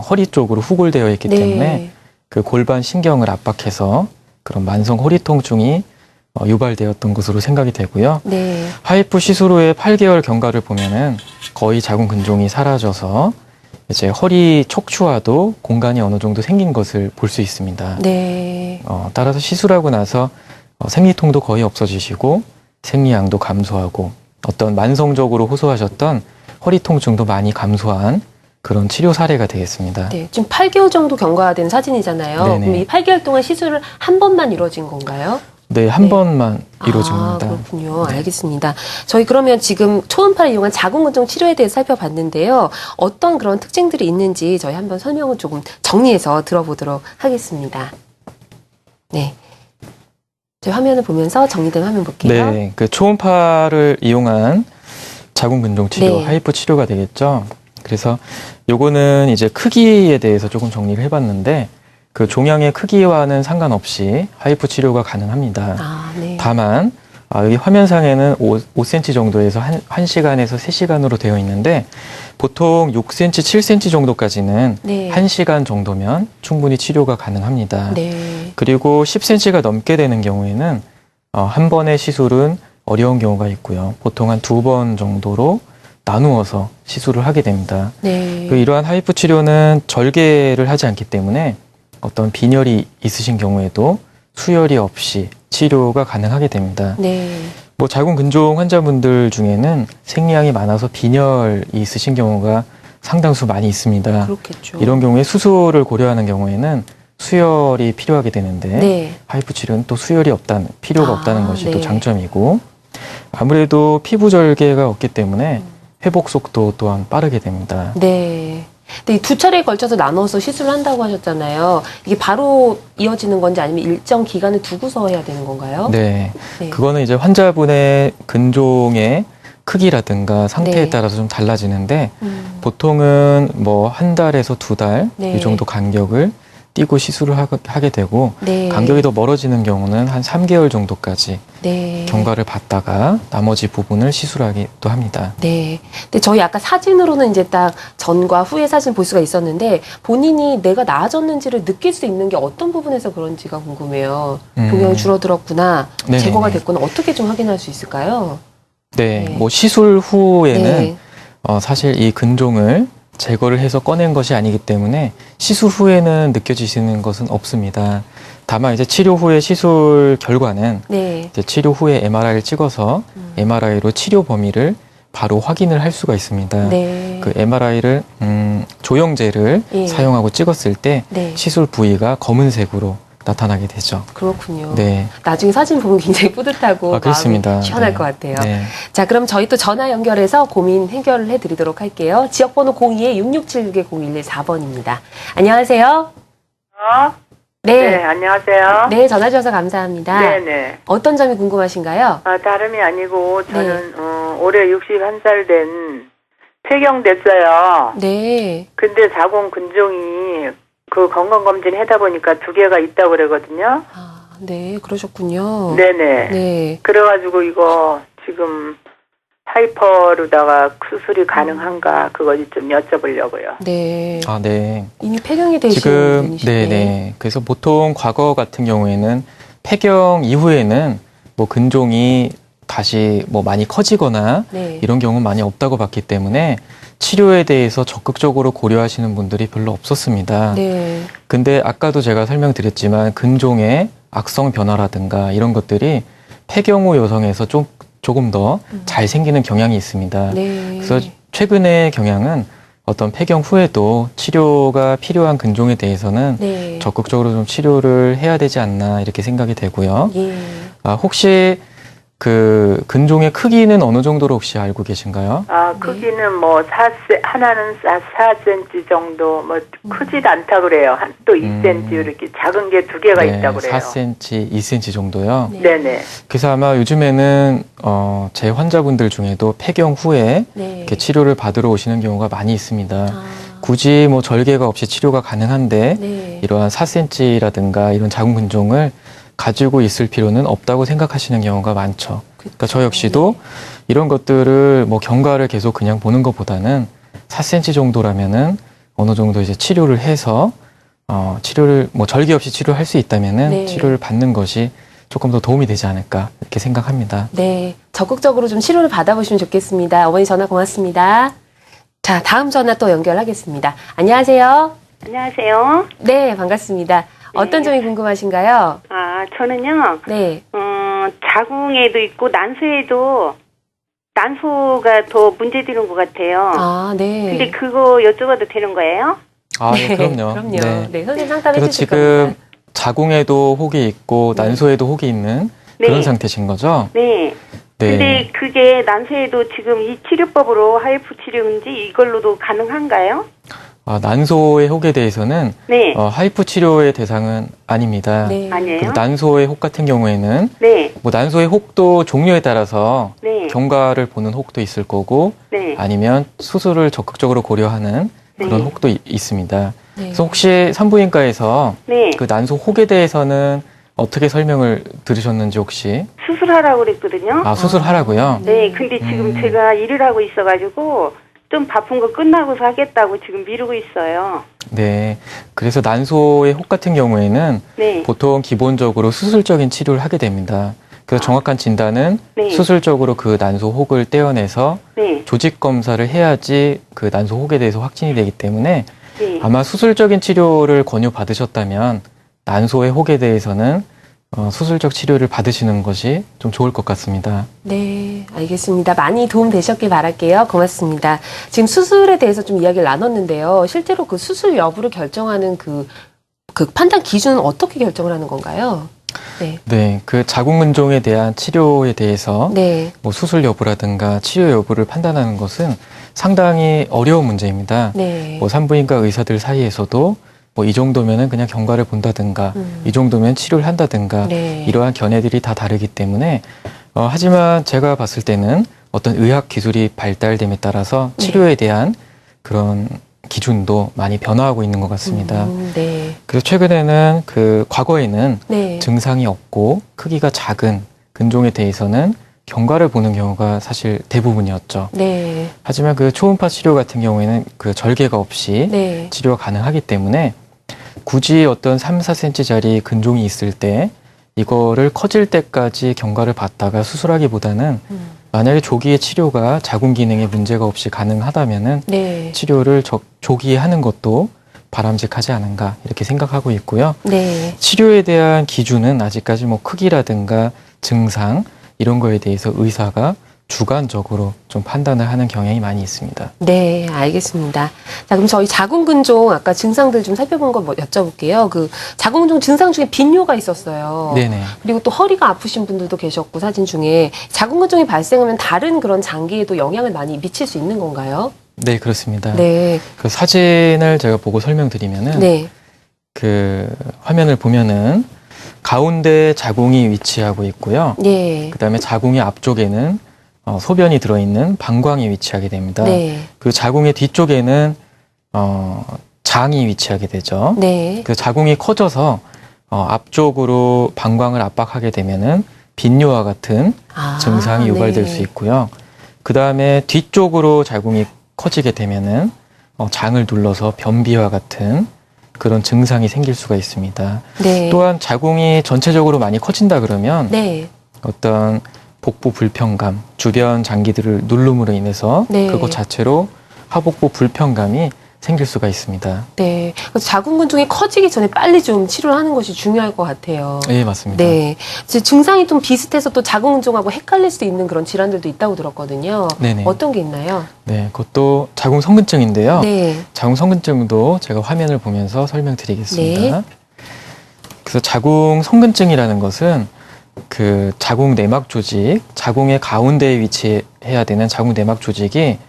허리 쪽으로 후골되어 있기 네. 때문에 그 골반 신경을 압박해서 그런 만성 허리 통증이 유발되었던 것으로 생각이 되고요. 네. 하이프 시술 후에 8개월 경과를 보면은 거의 자궁 근종이 사라져서 이제 허리 척추와도 공간이 어느 정도 생긴 것을 볼 수 있습니다. 네. 따라서 시술하고 나서 생리통도 거의 없어지시고 생리양도 감소하고 어떤 만성적으로 호소하셨던 허리 통증도 많이 감소한 그런 치료 사례가 되겠습니다. 네. 지금 8개월 정도 경과가 된 사진이잖아요. 네네. 그럼 이 8개월 동안 시술을 한 번만 이루어진 건가요? 네, 한 네. 번만 이루어집니다. 그렇군요. 알겠습니다. 저희 그러면 지금 초음파를 이용한 자궁근종 치료에 대해서 살펴봤는데요. 어떤 그런 특징들이 있는지 저희 한번 설명을 조금 정리해서 들어보도록 하겠습니다. 네. 저희 화면을 보면서 정리된 화면 볼게요. 네, 그 초음파를 이용한 자궁 근종 치료, 네. 하이프 치료가 되겠죠. 그래서 요거는 이제 크기에 대해서 조금 정리를 해봤는데 그 종양의 크기와는 상관없이 하이프 치료가 가능합니다. 네. 다만 여기 화면상에는 5cm 정도에서 1시간에서 3시간으로 되어 있는데 보통 6cm, 7cm 정도까지는 네. 1시간 정도면 충분히 치료가 가능합니다. 네. 그리고 10cm가 넘게 되는 경우에는 한 번의 시술은 어려운 경우가 있고요. 보통 한 2번 정도로 나누어서 시술을 하게 됩니다. 네. 이러한 하이프 치료는 절개를 하지 않기 때문에 어떤 빈혈이 있으신 경우에도 수혈이 없이 치료가 가능하게 됩니다. 네. 뭐 자궁 근종 환자분들 중에는 생리양이 많아서 빈혈이 있으신 경우가 상당수 많이 있습니다. 그렇겠죠. 이런 경우에 수술을 고려하는 경우에는 수혈이 필요하게 되는데 네. 하이프 치료는 또 수혈이 필요가 없다는 것이 네. 또 장점이고 아무래도 피부 절개가 없기 때문에 회복 속도 또한 빠르게 됩니다. 네. 근데 이 두 차례에 걸쳐서 나눠서 시술을 한다고 하셨잖아요. 이게 바로 이어지는 건지 아니면 일정 기간을 두고서 해야 되는 건가요? 네. 네. 그거는 이제 환자분의 근종의 크기라든가 상태에 네. 따라서 좀 달라지는데 보통은 뭐 한 달에서 2달 네. 이 정도 간격을 띄고 시술을 하게 되고 네. 간격이 더 멀어지는 경우는 한 3개월 정도까지 네. 경과를 받다가 나머지 부분을 시술하기도 합니다. 네. 근데 저희 아까 사진으로는 이제 딱 전과 후의 사진 볼 수가 있었는데 본인이 내가 나아졌는지를 느낄 수 있는 게 어떤 부분에서 그런지가 궁금해요. 동경이 줄어들었구나, 네네네. 제거가 됐구나, 어떻게 좀 확인할 수 있을까요? 네, 네. 뭐 시술 후에는 네. 사실 이 근종을 제거를 해서 꺼낸 것이 아니기 때문에 시술 후에는 느껴지시는 것은 없습니다. 다만 이제 치료 후의 시술 결과는 네. 이제 치료 후에 MRI를 찍어서 MRI로 치료 범위를 바로 확인을 할 수가 있습니다. 네. 그 MRI를 조영제를 예. 사용하고 찍었을 때 네. 시술 부위가 검은색으로 나타나게 되죠. 그렇군요. 네, 나중에 사진 보면 굉장히 뿌듯하고 그렇습니다. 마음이 시원할 네. 것 같아요. 네. 자, 그럼 저희 또 전화 연결해서 고민 해결을 해드리도록 할게요. 지역번호 02-6676-0114번입니다. 안녕하세요. 네, 네. 안녕하세요. 네, 전화 주셔서 감사합니다. 네네. 어떤 점이 궁금하신가요? 다름이 아니고, 저는, 네. 올해 61살 된 폐경됐어요. 네. 근데 자궁 근종이 그 건강검진 하다 보니까 2개가 있다고 그러거든요. 아, 네, 그러셨군요. 네네. 네. 그래가지고 이거 지금 하이퍼로다가 수술이 가능한가, 그거 좀 여쭤보려고요. 네. 아, 네. 이미 폐경이 되신 지금 분이시네. 네네. 그래서 보통 과거 같은 경우에는 폐경 이후에는 뭐 근종이 다시 뭐 많이 커지거나 네. 이런 경우는 많이 없다고 봤기 때문에 치료에 대해서 적극적으로 고려하시는 분들이 별로 없었습니다. 네. 근데 아까도 제가 설명드렸지만 근종의 악성 변화라든가 이런 것들이 폐경 후 여성에서 조금 더 잘 생기는 경향이 있습니다. 네. 그래서 최근의 경향은 어떤 폐경 후에도 치료가 필요한 근종에 대해서는 네. 적극적으로 좀 치료를 해야 되지 않나 이렇게 생각이 되고요. 예. 혹시 그 근종의 크기는 어느 정도로 혹시 알고 계신가요? 크기는 뭐 하나는 4cm 정도, 뭐 크지도 않다 그래요. 또 2cm 이렇게 작은 게 2개가 있다고 그래요. 4cm, 2cm 정도요. 네. 네네. 그래서 아마 요즘에는 제 환자분들 중에도 폐경 후에 네. 이렇게 치료를 받으러 오시는 경우가 많이 있습니다. 아, 굳이 뭐 절개가 없이 치료가 가능한데 네. 이러한 4cm라든가 이런 자궁 근종을 가지고 있을 필요는 없다고 생각하시는 경우가 많죠. 그러니까 저 역시도 이런 것들을 뭐 경과를 계속 그냥 보는 것보다는 4cm 정도라면은 어느 정도 이제 치료를 해서 치료를 뭐 절개 없이 치료할 수 있다면은 네. 치료를 받는 것이 조금 더 도움이 되지 않을까 이렇게 생각합니다. 네, 적극적으로 좀 치료를 받아보시면 좋겠습니다. 어머니 전화 고맙습니다. 자, 다음 전화 또 연결하겠습니다. 안녕하세요. 안녕하세요. 네, 반갑습니다. 어떤 점이 궁금하신가요? 저는요, 네. 자궁에도 있고, 난소가 더 문제되는 것 같아요. 아, 네. 근데 그거 여쭤봐도 되는 거예요? 네, 그럼요. 그럼요. 네. 네, 선생님 상담해 그래서 주실 지금 겁니다. 자궁에도 혹이 있고 네. 난소에도 혹이 있는 네. 그런 상태신 거죠? 네. 네. 근데 그게 난소에도 지금 이 치료법으로 하이프 치료인지 이걸로도 가능한가요? 난소의 혹에 대해서는 네. 하이프 치료의 대상은 아닙니다. 네. 아니에요? 그리고 난소의 혹 같은 경우에는 네. 뭐 난소의 혹도 종류에 따라서 네. 경과를 보는 혹도 있을 거고 네. 아니면 수술을 적극적으로 고려하는 그런 네. 혹도 있습니다. 네. 그래서 혹시 산부인과에서 네. 그 난소 혹에 대해서는 어떻게 설명을 들으셨는지 혹시 수술하라고 그랬거든요. 수술하라고요? 네. 근데 지금 제가 일을 하고 있어가지고, 좀 바쁜 거 끝나고서 하겠다고 지금 미루고 있어요. 네. 그래서 난소의 혹 같은 경우에는 네. 보통 기본적으로 수술적인 치료를 하게 됩니다. 그래서 정확한 진단은 네. 수술적으로 그 난소 혹을 떼어내서 네. 조직 검사를 해야지 그 난소 혹에 대해서 확진이 되기 때문에 네. 아마 수술적인 치료를 권유받으셨다면 난소의 혹에 대해서는 수술적 치료를 받으시는 것이 좀 좋을 것 같습니다. 네, 알겠습니다. 많이 도움 되셨길 바랄게요. 고맙습니다. 지금 수술에 대해서 좀 이야기를 나눴는데요. 실제로 그 수술 여부를 결정하는 그 판단 기준은 어떻게 결정을 하는 건가요? 네. 네, 그 자궁 근종에 대한 치료에 대해서 네. 뭐 수술 여부라든가 치료 여부를 판단하는 것은 상당히 어려운 문제입니다. 네. 뭐 산부인과 의사들 사이에서도 뭐 이 정도면은 그냥 경과를 본다든가 이 정도면 치료를 한다든가 네. 이러한 견해들이 다 다르기 때문에 하지만 제가 봤을 때는 어떤 의학 기술이 발달됨에 따라서 치료에 대한 그런 기준도 많이 변화하고 있는 것 같습니다. 네. 그래서 최근에는 과거에는 네. 증상이 없고 크기가 작은 근종에 대해서는 경과를 보는 경우가 사실 대부분이었죠. 네. 하지만 초음파 치료 같은 경우에는 절개가 없이 네. 치료가 가능하기 때문에 굳이 어떤 3, 4cm짜리 근종이 있을 때 이거를 커질 때까지 경과를 봤다가 수술하기보다는 만약에 조기에 치료가 자궁 기능에 문제가 없이 가능하다면은 네. 치료를 조기에 하는 것도 바람직하지 않은가 이렇게 생각하고 있고요. 네. 치료에 대한 기준은 아직까지 크기라든가 증상 이런 거에 대해서 의사가 주관적으로 좀 판단을 하는 경향이 많이 있습니다. 네, 알겠습니다. 자, 그럼 저희 자궁근종 아까 증상들 좀 살펴본 거 여쭤볼게요. 자궁근종 증상 중에 빈뇨가 있었어요. 네네. 그리고 또 허리가 아프신 분들도 계셨고 사진 중에 자궁근종이 발생하면 다른 그런 장기에도 영향을 많이 미칠 수 있는 건가요? 네, 그렇습니다. 네. 사진을 제가 보고 설명드리면은 네. 화면을 보면은 가운데 자궁이 위치하고 있고요. 네. 그다음에 자궁의 앞쪽에는 소변이 들어있는 방광이 위치하게 됩니다. 네. 자궁의 뒤쪽에는 장이 위치하게 되죠. 네. 자궁이 커져서 앞쪽으로 방광을 압박하게 되면은 빈뇨와 같은 증상이 유발될 네. 수 있고요. 그 다음에 뒤쪽으로 자궁이 커지게 되면은 장을 눌러서 변비와 같은 그런 증상이 생길 수가 있습니다. 네. 또한 자궁이 전체적으로 많이 커진다 그러면 네. 어떤 복부 불편감, 주변 장기들을 누름으로 인해서 네. 그것 자체로 하복부 불편감이 생길 수가 있습니다. 네. 그래서 자궁근종이 커지기 전에 빨리 좀 치료를 하는 것이 중요할 것 같아요. 네, 맞습니다. 네. 증상이 좀 비슷해서 또 자궁근종하고 헷갈릴 수 있는 그런 질환들도 있다고 들었거든요. 네네. 어떤 게 있나요? 네, 그것도 자궁 성근증인데요. 네. 자궁 성근증도 제가 화면을 보면서 설명드리겠습니다. 네. 그래서 자궁 성근증이라는 것은 자궁 내막 조직, 자궁의 가운데에 위치해야 되는 자궁 내막 조직이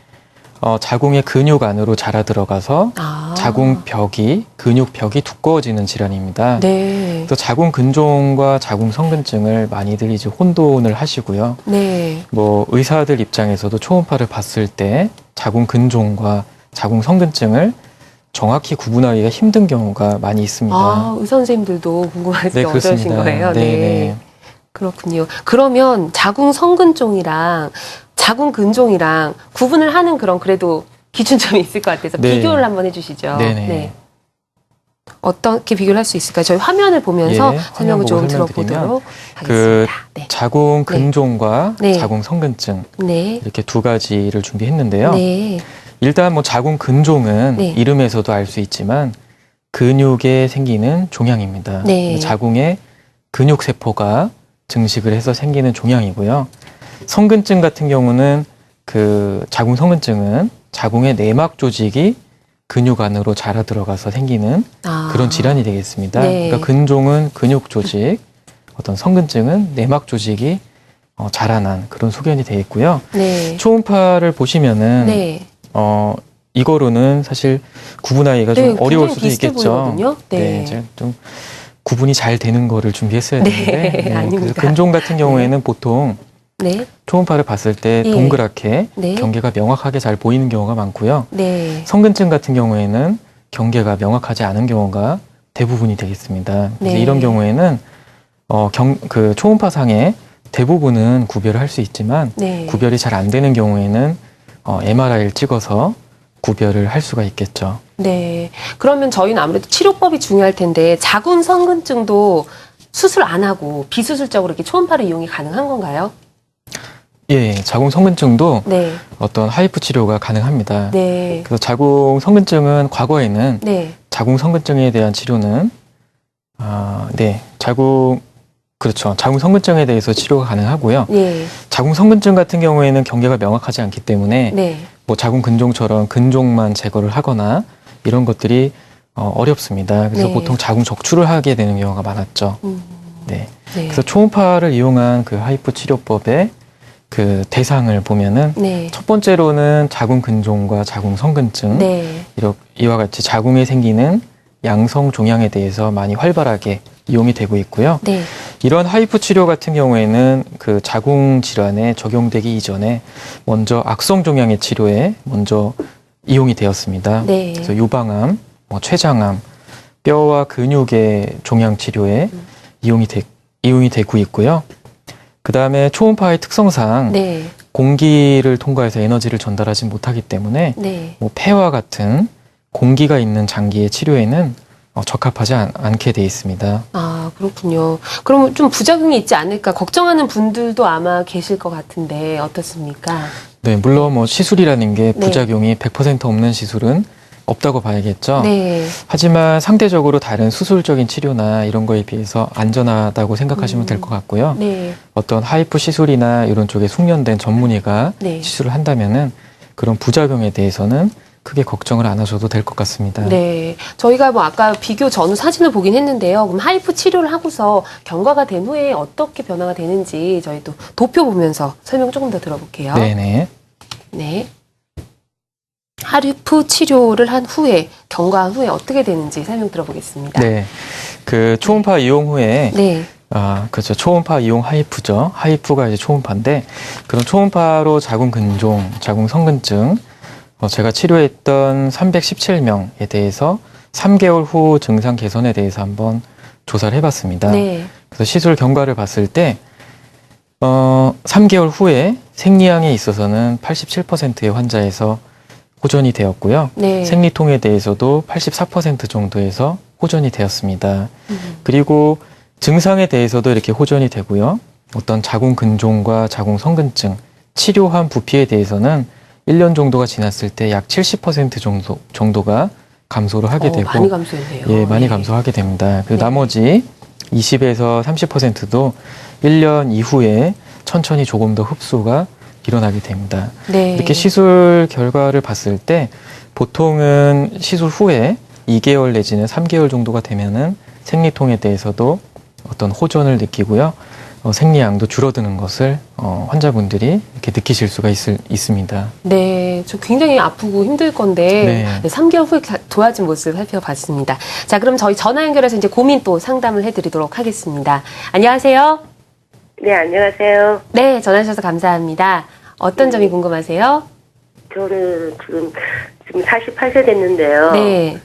자궁의 근육 안으로 자라 들어가서 자궁벽이, 근육벽이 두꺼워지는 질환입니다. 네. 그래서 자궁 근종과 자궁 성근증을 많이들 이제 혼돈을 하시고요. 네. 의사들 입장에서도 초음파를 봤을 때 자궁 근종과 자궁 성근증을 정확히 구분하기가 힘든 경우가 많이 있습니다. 의사 선생님들도 궁금해서 네, 어떠신 그렇습니다. 거예요? 네. 그렇군요. 그러면 자궁 성근종이랑 자궁 근종이랑 구분을 하는 그런 그래도 기준점이 있을 것 같아서 네. 비교를 한번 해주시죠. 네네. 네. 어떻게 비교를 할 수 있을까요? 저희 화면을 보면서 예, 설명을 화면 좀 보고 들어보도록 하겠습니다. 네. 자궁 근종과 네. 자궁 성근증 네. 이렇게 두 가지를 준비했는데요. 네. 일단 자궁 근종은 네. 이름에서도 알 수 있지만 근육에 생기는 종양입니다. 네. 자궁에 근육 세포가 증식을 해서 생기는 종양이고요. 성근증 같은 경우는 자궁 성근증은 자궁의 내막 조직이 근육 안으로 자라 들어가서 생기는 그런 질환이 되겠습니다. 네. 그러니까 근종은 근육 조직, 어떤 성근증은 내막 조직이 자라난 그런 소견이 되어 있고요. 네. 초음파를 보시면은 네. 이거로는 사실 구분하기가 네, 좀 어려울 굉장히 수도 비슷해 있겠죠. 보이거든요. 네. 제가 좀 구분이 잘 되는 거를 준비했어야 네, 되는데 아닙니다. 그래서 근종 같은 경우에는 보통 네. 초음파를 봤을 때 예. 동그랗게 네. 경계가 명확하게 잘 보이는 경우가 많고요. 네. 성근증 같은 경우에는 경계가 명확하지 않은 경우가 대부분이 되겠습니다. 그래서 네. 이런 경우에는 초음파상에 대부분은 구별을 할 수 있지만 네. 구별이 잘 안 되는 경우에는 MRI를 찍어서 구별을 할 수가 있겠죠. 네. 그러면 저희는 아무래도 치료법이 중요할 텐데 자궁 성근증도 수술 안 하고 비수술적으로 이렇게 초음파를 이용이 가능한 건가요? 예, 자궁 성근증도 네. 어떤 하이프 치료가 가능합니다. 네. 그래서 자궁 성근증은 과거에는 네. 자궁 성근증에 대한 치료는 자궁 성근증에 대해서 치료가 가능하고요. 네. 자궁 성근증 같은 경우에는 경계가 명확하지 않기 때문에 네. 자궁 근종처럼 근종만 제거를 하거나 이런 것들이 어렵습니다. 그래서 네. 보통 자궁 적출을 하게 되는 경우가 많았죠. 네. 네. 그래서 초음파를 이용한 하이프 치료법의 대상을 보면은 네. 첫 번째로는 자궁 근종과 자궁 성근증 네. 이와 같이 자궁에 생기는 양성 종양에 대해서 많이 활발하게 이용이 되고 있고요. 네. 이런 하이프 치료 같은 경우에는 자궁 질환에 적용되기 이전에 먼저 악성 종양의 치료에 먼저 이용이 되었습니다. 네. 그래서 유방암, 췌장암, 뼈와 근육의 종양 치료에 이용이 되고 있고요. 그 다음에 초음파의 특성상 네. 공기를 통과해서 에너지를 전달하지 못하기 때문에 네. 뭐 폐와 같은 공기가 있는 장기의 치료에는 적합하지 않게 돼 있습니다. 아, 그렇군요. 그러면 좀 부작용이 있지 않을까 걱정하는 분들도 아마 계실 것 같은데 어떻습니까? 네, 물론 뭐 시술이라는 게 네. 부작용이 100% 없는 시술은 없다고 봐야겠죠. 네. 하지만 상대적으로 다른 수술적인 치료나 이런 거에 비해서 안전하다고 생각하시면 될 것 같고요. 네. 어떤 하이프 시술이나 이런 쪽에 숙련된 전문의가 네. 시술을 한다면은 그런 부작용에 대해서는 크게 걱정을 안 하셔도 될 것 같습니다. 네. 저희가 뭐 아까 비교 전후 사진을 보긴 했는데요. 그럼 하이프 치료를 하고서 경과가 된 후에 어떻게 변화가 되는지 저희 또 도표 보면서 설명 조금 더 들어볼게요. 네네. 네. 하이프 치료를 한 후에 경과한 후에 어떻게 되는지 설명 들어보겠습니다. 네. 그 초음파 이용 후에 네. 그렇죠. 초음파 이용 하이프죠. 하이프가 이제 초음파인데 그런 초음파로 자궁 근종, 자궁 성근증 제가 치료했던 317명에 대해서 3개월 후 증상 개선에 대해서 한번 조사를 해봤습니다. 네. 그래서 시술 경과를 봤을 때 3개월 후에 생리양에 있어서는 87%의 환자에서 호전이 되었고요. 네. 생리통에 대해서도 84% 정도에서 호전이 되었습니다. 그리고 증상에 대해서도 이렇게 호전이 되고요. 어떤 자궁 근종과 자궁 성근증, 치료한 부피에 대해서는 1년 정도가 지났을 때 약 70% 정도가 감소를 하게 되고 많이 감소했네요. 예, 많이 네. 감소하게 됩니다. 그 네. 나머지 20에서 30%도 1년 이후에 천천히 조금 더 흡수가 일어나게 됩니다. 네. 이렇게 시술 결과를 봤을 때 보통은 시술 후에 2개월 내지는 3개월 정도가 되면은 생리통에 대해서도 어떤 호전을 느끼고요. 생리양도 줄어드는 것을 환자분들이 이렇게 느끼실 수가 있습니다. 네, 저 굉장히 아프고 힘들 건데 네. 3개월 후에 좋아진 모습 살펴봤습니다. 자, 그럼 저희 전화 연결해서 이제 고민 또 상담을 해드리도록 하겠습니다. 안녕하세요. 네, 안녕하세요. 네, 전화 주셔서 감사합니다. 어떤 점이 궁금하세요? 저는 지금 48세 됐는데요. 네,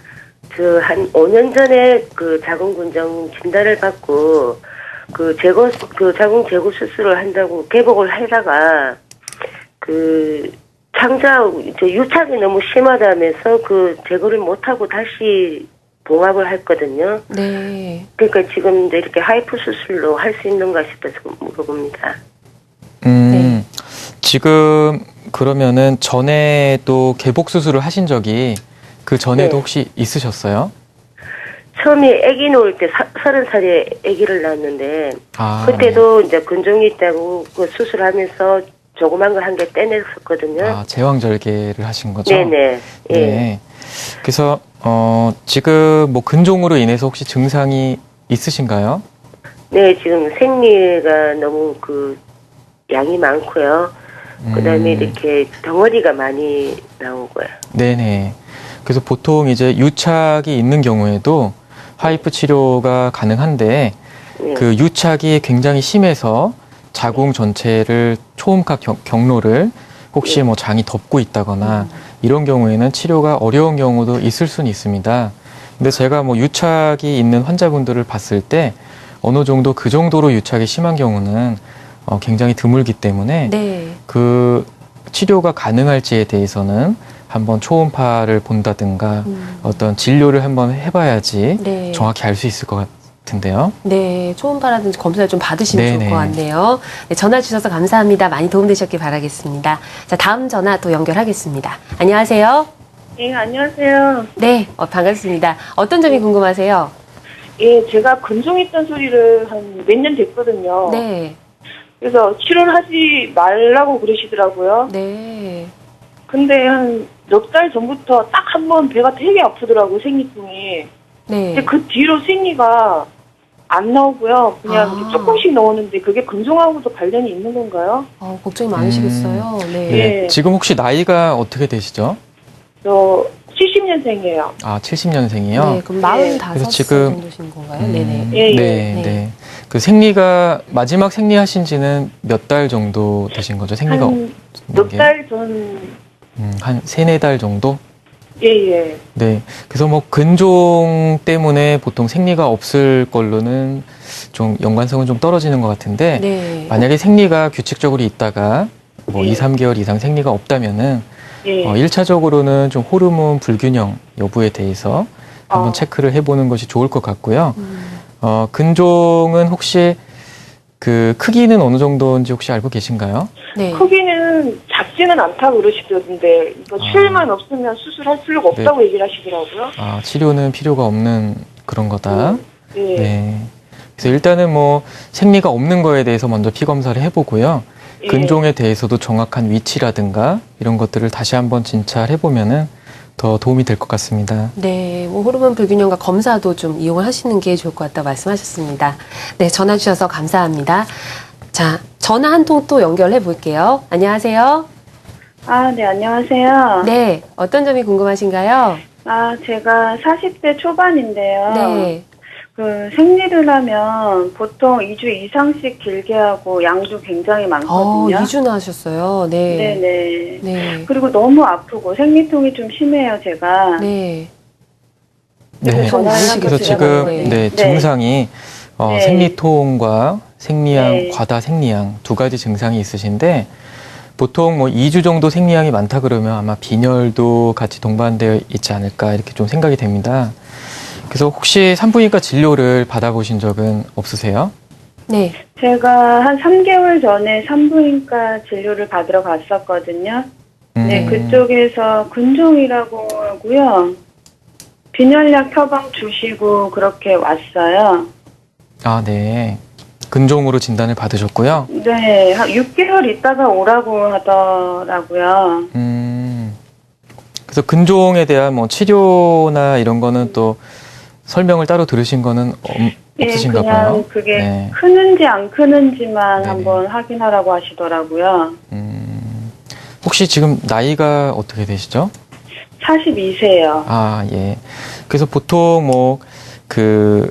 한 5년 전에 그 자궁근종 진단을 받고 자궁 제거 수술을 한다고 개복을 하다가 유착이 너무 심하다면서 제거를 못하고 다시 봉합을 했거든요. 네. 그러니까 지금 이제 이렇게 하이프 수술로 할 수 있는가 싶어서 물어봅니다. 네. 지금 그러면은 전에도 개복 수술을 하신 적이 그 전에도 네. 혹시 있으셨어요? 처음에 아기 놓을 때 30살에 아기를 낳았는데 그때도 이제 근종이 있다고 수술하면서 조그만 걸 한 개 떼냈었거든요. 제왕절개를 하신 거죠? 네네. 예. 네. 그래서 지금 뭐 근종으로 인해서 혹시 증상이 있으신가요? 네, 지금 생리가 너무 양이 많고요. 그다음에 이렇게 덩어리가 많이 나오고요. 네네. 그래서 보통 이제 유착이 있는 경우에도 하이프 치료가 가능한데 네. 그 유착이 굉장히 심해서 자궁 전체를 초음파 경로를 혹시 뭐 장이 덮고 있다거나 이런 경우에는 치료가 어려운 경우도 있을 수는 있습니다. 근데 제가 뭐 유착이 있는 환자분들을 봤을 때 어느 정도 그 정도로 유착이 심한 경우는 굉장히 드물기 때문에 네. 그 치료가 가능할지에 대해서는 한번 초음파를 본다든가 어떤 진료를 한번 해봐야지 네. 정확히 알 수 있을 것 같은데요. 네, 초음파라든지 검사를 좀 받으시면 네네. 좋을 것 같네요. 네, 전화 주셔서 감사합니다. 많이 도움되셨길 바라겠습니다. 자, 다음 전화 또 연결하겠습니다. 안녕하세요. 예, 안녕하세요. 네, 반갑습니다. 어떤 점이 궁금하세요? 예, 제가 근종했던 소리를 한 몇 년 됐거든요. 네, 그래서 치료를 하지 말라고 그러시더라고요. 네, 근데 한 몇 달 전부터 딱 한 번 배가 되게 아프더라고요, 생리통이. 근데 네. 그 뒤로 생리가 안 나오고요. 그냥 아. 조금씩 나오는데 그게 근종하고도 관련이 있는 건가요? 걱정이 많으시겠어요. 네. 네. 네. 지금 혹시 나이가 어떻게 되시죠? 저 70년생이에요. 70년생이요? 네, 그럼 네. 45살 그래서 지금 정도신 건가요? 네네. 예, 예. 네, 네. 네. 그 생리가 마지막 생리하신 지는 몇 달 정도 되신 거죠? 생리가 한 없는 몇 게? 달 전, 한 3-4달 정도? 예. 네. 그래서 뭐 근종 때문에 보통 생리가 없을 걸로는 좀 연관성은 좀 떨어지는 것 같은데 네. 만약에 생리가 규칙적으로 있다가 뭐 예. 2, 3개월 이상 생리가 없다면은 예. 1차적으로는 좀 호르몬 불균형 여부에 대해서 한번 체크를 해보는 것이 좋을 것 같고요. 근종은 혹시 그 크기는 어느 정도인지 혹시 알고 계신가요? 네. 크기는 작지는 않다고 그러시던데 이거 출혈만 없으면 수술할 필요가 없다고 얘기를 하시더라고요. 아, 치료는 필요가 없는 그런 거다. 예. 네. 그래서 일단은 뭐 생리가 없는 거에 대해서 먼저 피 검사를 해보고요. 예. 근종에 대해서도 정확한 위치라든가 이런 것들을 다시 한번 진찰해 보면은 더 도움이 될 것 같습니다. 네, 뭐 호르몬 불균형과 검사도 좀 이용을 하시는 게 좋을 것 같다고 말씀하셨습니다. 네, 전화 주셔서 감사합니다. 자, 전화 한 통 또 연결해 볼게요. 안녕하세요. 아, 네, 안녕하세요. 네, 어떤 점이 궁금하신가요? 아, 제가 40대 초반인데요. 네. 그 생리를 하면 보통 2주 이상씩 길게 하고 양도 굉장히 많거든요. 2주나 하셨어요. 네. 네네. 네. 그리고 너무 아프고 생리통이 좀 심해요, 제가. 네. 네. 전화를 한번 그래서 지금 드려봤는데. 네, 네. 증상이 네. 생리통과 생리양, 네. 과다 생리양 두 가지 증상이 있으신데 보통 뭐 2주 정도 생리양이 많다 그러면 아마 빈혈도 같이 동반되어 있지 않을까 이렇게 좀 생각이 됩니다. 그래서 혹시 산부인과 진료를 받아보신 적은 없으세요? 네. 제가 한 3개월 전에 산부인과 진료를 받으러 갔었거든요. 네, 그쪽에서 근종이라고 하고요. 빈혈약 처방 주시고 그렇게 왔어요. 아, 네. 근종으로 진단을 받으셨고요. 네, 한 6개월 있다가 오라고 하더라고요. 그래서 근종에 대한 뭐 치료나 이런 거는 또 설명을 따로 들으신 거는 없으신가 그냥 봐요. 그게 네. 크는지 안 크는지만 네네. 한번 확인하라고 하시더라고요. 혹시 지금 나이가 어떻게 되시죠? 42세요. 아, 예. 그래서 보통 뭐 그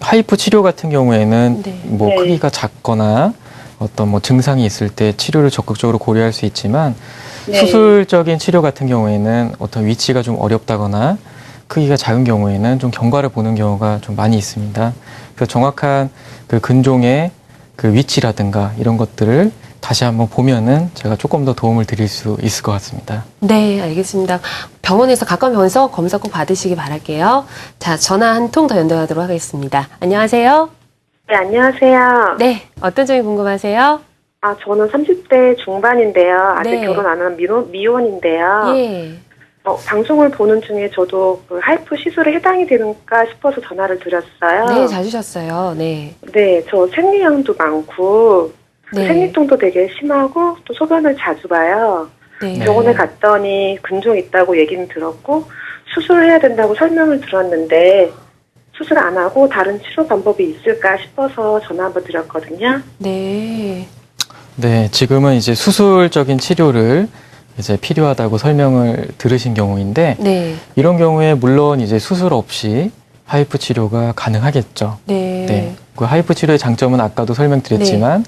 하이프 치료 같은 경우에는 네. 뭐 네. 크기가 작거나 어떤 뭐 증상이 있을 때 치료를 적극적으로 고려할 수 있지만 네. 수술적인 치료 같은 경우에는 어떤 위치가 좀 어렵다거나 크기가 작은 경우에는 좀 경과를 보는 경우가 좀 많이 있습니다. 그래서 정확한 그 근종의 그 위치라든가 이런 것들을 다시 한번 보면은 제가 조금 더 도움을 드릴 수 있을 것 같습니다. 네, 알겠습니다. 병원에서 가까운 병원에서 검사 꼭 받으시기 바랄게요. 자, 전화 한 통 더 연결하도록 하겠습니다. 안녕하세요. 네, 안녕하세요. 네, 어떤 점이 궁금하세요? 아, 저는 30대 중반인데요. 아직 네. 결혼 안 한 미혼인데요. 예. 방송을 보는 중에 저도 그 하이프 시술에 해당이 되는가 싶어서 전화를 드렸어요. 네, 잘 주셨어요. 네. 네, 저 생리량도 많고 네. 생리통도 되게 심하고 또 소변을 자주 봐요. 네. 병원에 갔더니 근종 있다고 얘기는 들었고 수술해야 된다고 설명을 들었는데 수술 안 하고 다른 치료 방법이 있을까 싶어서 전화 한번 드렸거든요. 네. 네, 지금은 이제 수술적인 치료를 이제 필요하다고 설명을 들으신 경우인데 네. 이런 경우에 물론 이제 수술 없이 하이프 치료가 가능하겠죠. 네. 네. 그 하이프 치료의 장점은 아까도 설명드렸지만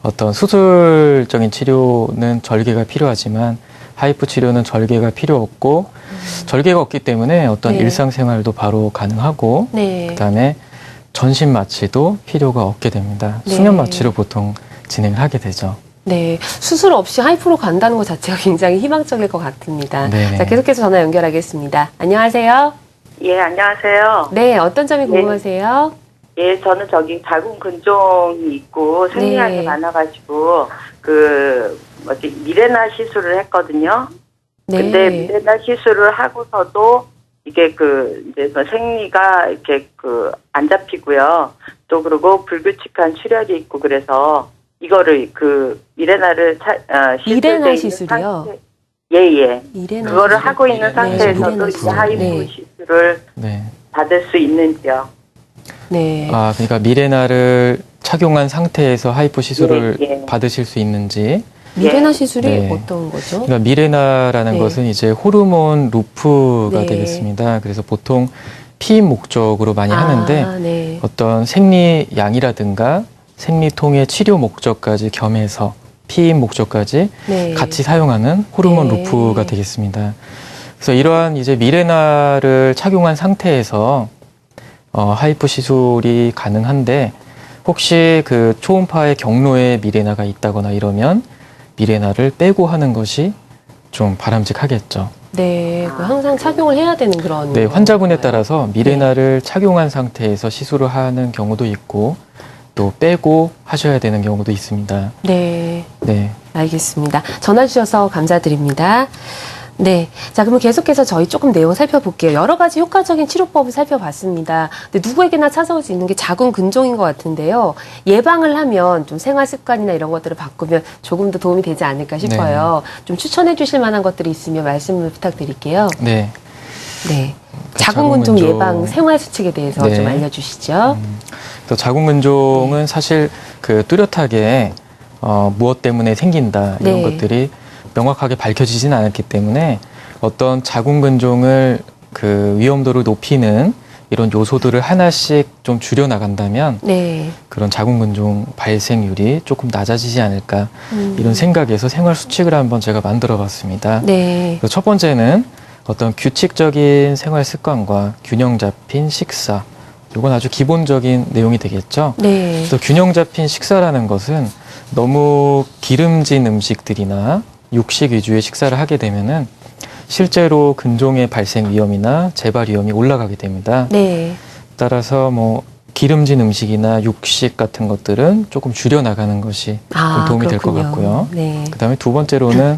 어떤 수술적인 치료는 절개가 필요하지만 하이프 치료는 절개가 필요 없고 절개가 없기 때문에 어떤 네. 일상생활도 바로 가능하고 네. 그다음에 전신 마취도 필요가 없게 됩니다. 네. 수면 마취로 보통 진행을 하게 되죠. 네. 수술 없이 하이프로 간다는 것 자체가 굉장히 희망적일 것 같습니다. 네네. 자, 계속해서 전화 연결하겠습니다. 안녕하세요. 예, 안녕하세요. 네, 어떤 점이 궁금하세요? 예, 저는 저기 자궁 근종이 있고 생리량이 네. 많아가지고 미레나 시술을 했거든요. 네. 근데 미레나 시술을 하고서도 이게 이제 생리가 이렇게 안 잡히고요. 또 그리고 불규칙한 출혈이 있고 그래서 이거를 미레나를 미레나 시술이요? 예. 미레나 그거를 시술. 하고 있는 네, 상태에서도 미레나 이 시술. 하이프 네. 시술을 네. 받을 수 있는지요? 네. 아, 그러니까 미레나를 착용한 상태에서 하이프 시술을 예. 받으실 수 있는지. 미레나 시술이 네. 어떤 거죠? 그러니까 미레나라는 네. 것은 이제 호르몬 루프가 네. 되겠습니다. 그래서 보통 피임 목적으로 많이 하는데 네. 어떤 생리양이라든가 생리통의 치료 목적까지 겸해서 피임 목적까지 네. 같이 사용하는 호르몬 네. 루프가 되겠습니다. 그래서 이러한 이제 미레나를 착용한 상태에서 하이프 시술이 가능한데 혹시 그 초음파의 경로에 미레나가 있다거나 이러면 미레나를 빼고 하는 것이 좀 바람직하겠죠. 네, 항상 착용을 해야 되는 그런. 네, 환자분에 따라서 미레나를 착용한 상태에서 시술을 하는 경우도 있고 또 빼고 하셔야 되는 경우도 있습니다. 네. 네. 알겠습니다. 전화 주셔서 감사드립니다. 네. 자, 그러면 계속해서 저희 조금 내용 살펴볼게요. 여러 가지 효과적인 치료법을 살펴봤습니다. 근데 누구에게나 찾아올 수 있는 게 자궁 근종인 것 같은데요. 예방을 하면 좀 생활 습관이나 이런 것들을 바꾸면 조금 더 도움이 되지 않을까 싶어요. 좀 추천해 주실 만한 것들이 있으면 말씀을 부탁드릴게요. 네. 네. 자궁 근종 예방 생활 수칙에 대해서 좀 알려주시죠. 또 자궁 근종은 사실 그 뚜렷하게 무엇 때문에 생긴다 이런 것들이 명확하게 밝혀지지는 않았기 때문에 어떤 자궁 근종을 그 위험도를 높이는 이런 요소들을 하나씩 좀 줄여 나간다면 그런 자궁 근종 발생률이 조금 낮아지지 않을까 이런 생각에서 생활 수칙을 한번 제가 만들어 봤습니다. 그래서 첫 번째는 어떤 규칙적인 생활 습관과 균형 잡힌 식사. 이건 아주 기본적인 내용이 되겠죠. 또 균형 잡힌 식사라는 것은 너무 기름진 음식들이나 육식 위주의 식사를 하게 되면은 실제로 근종의 발생 위험이나 재발 위험이 올라가게 됩니다. 따라서 뭐 기름진 음식이나 육식 같은 것들은 조금 줄여 나가는 것이 좀 도움이 될 것 같고요. 그다음에 두 번째로는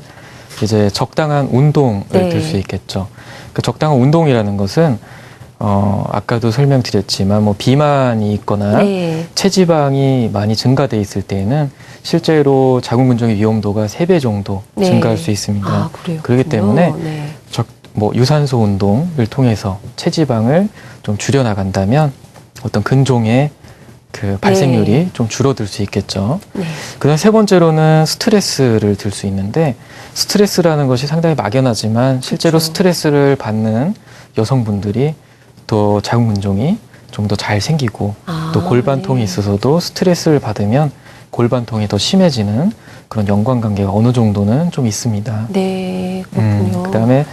이제 적당한 운동을 들 수 있겠죠. 그 적당한 운동이라는 것은 아까도 설명드렸지만 뭐 비만이 있거나 체지방이 많이 증가돼 있을 때에는 실제로 자궁 근종의 위험도가 3배 정도 증가할 수 있습니다. 그렇기 때문에 뭐 유산소 운동을 통해서 체지방을 좀 줄여 나간다면 어떤 근종의 그 발생률이 좀 줄어들 수 있겠죠. 그다음 세 번째로는 스트레스를 들 수 있는데 스트레스라는 것이 상당히 막연하지만 실제로 스트레스를 받는 여성분들이 또 자궁 근종이 좀 더 잘 생기고 또 골반통이 있어서도 스트레스를 받으면 골반통이 더 심해지는 그런 연관관계가 어느 정도는 좀 있습니다. 그렇군요. 그다음에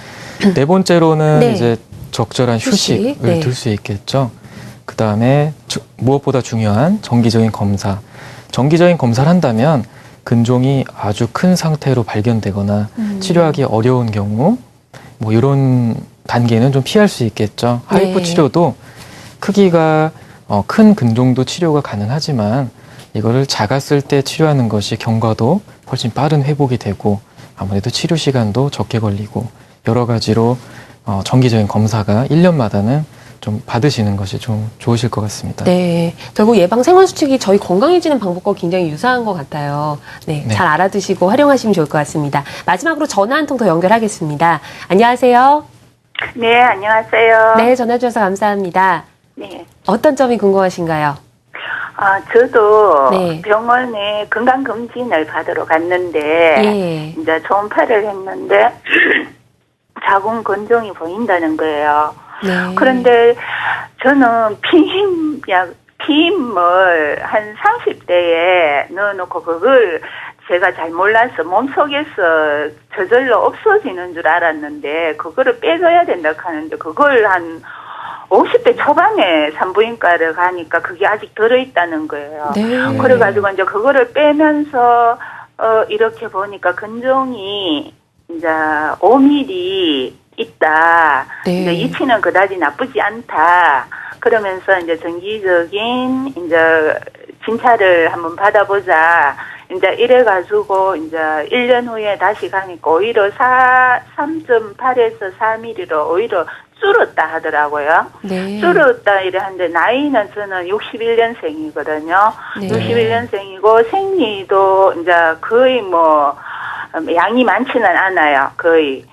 네 번째로는 이제 적절한 휴식을 들 수 있겠죠. 그다음에 무엇보다 중요한 정기적인 검사. 정기적인 검사를 한다면 근종이 아주 큰 상태로 발견되거나 치료하기 어려운 경우 뭐 이런 단계는 좀 피할 수 있겠죠. 하이프 치료도 크기가 큰 근종도 치료가 가능하지만 이거를 작았을 때 치료하는 것이 경과도 훨씬 빠른 회복이 되고 아무래도 치료 시간도 적게 걸리고 여러 가지로 정기적인 검사가 1년마다는 좀 받으시는 것이 좀 좋으실 것 같습니다. 결국 예방 생활 수칙이 저희 건강해지는 방법과 굉장히 유사한 것 같아요. 잘 알아두시고 활용하시면 좋을 것 같습니다. 마지막으로 전화 한 통 더 연결하겠습니다. 안녕하세요. 네, 안녕하세요. 네, 전화 주셔서 감사합니다. 네. 어떤 점이 궁금하신가요? 저도 병원에 건강검진을 받으러 갔는데, 이제 초음파를 했는데, 자궁 근종이 보인다는 거예요. 그런데 저는 피임을 한 30대에 넣어놓고 그걸 제가 잘 몰라서 몸속에서 저절로 없어지는 줄 알았는데, 그거를 빼줘야 된다고 하는데, 그걸 한 50대 초반에 산부인과를 가니까 그게 아직 들어있다는 거예요. 그래가지고 이제 그거를 빼면서, 이렇게 보니까 근종이 이제 5mm 있다. 이제 이치는 그다지 나쁘지 않다. 그러면서 이제 정기적인 이제 진찰을 한번 받아보자. 이제 이래가지고 이제 1년 후에 다시 가니까 오히려 3.8에서 4mm로 오히려 줄었다 하더라고요. 줄었다 이래 하는데 나이는 저는 61년생이거든요. 61년생이고 생리도 이제 거의 뭐 양이 많지는 않아요. 거의.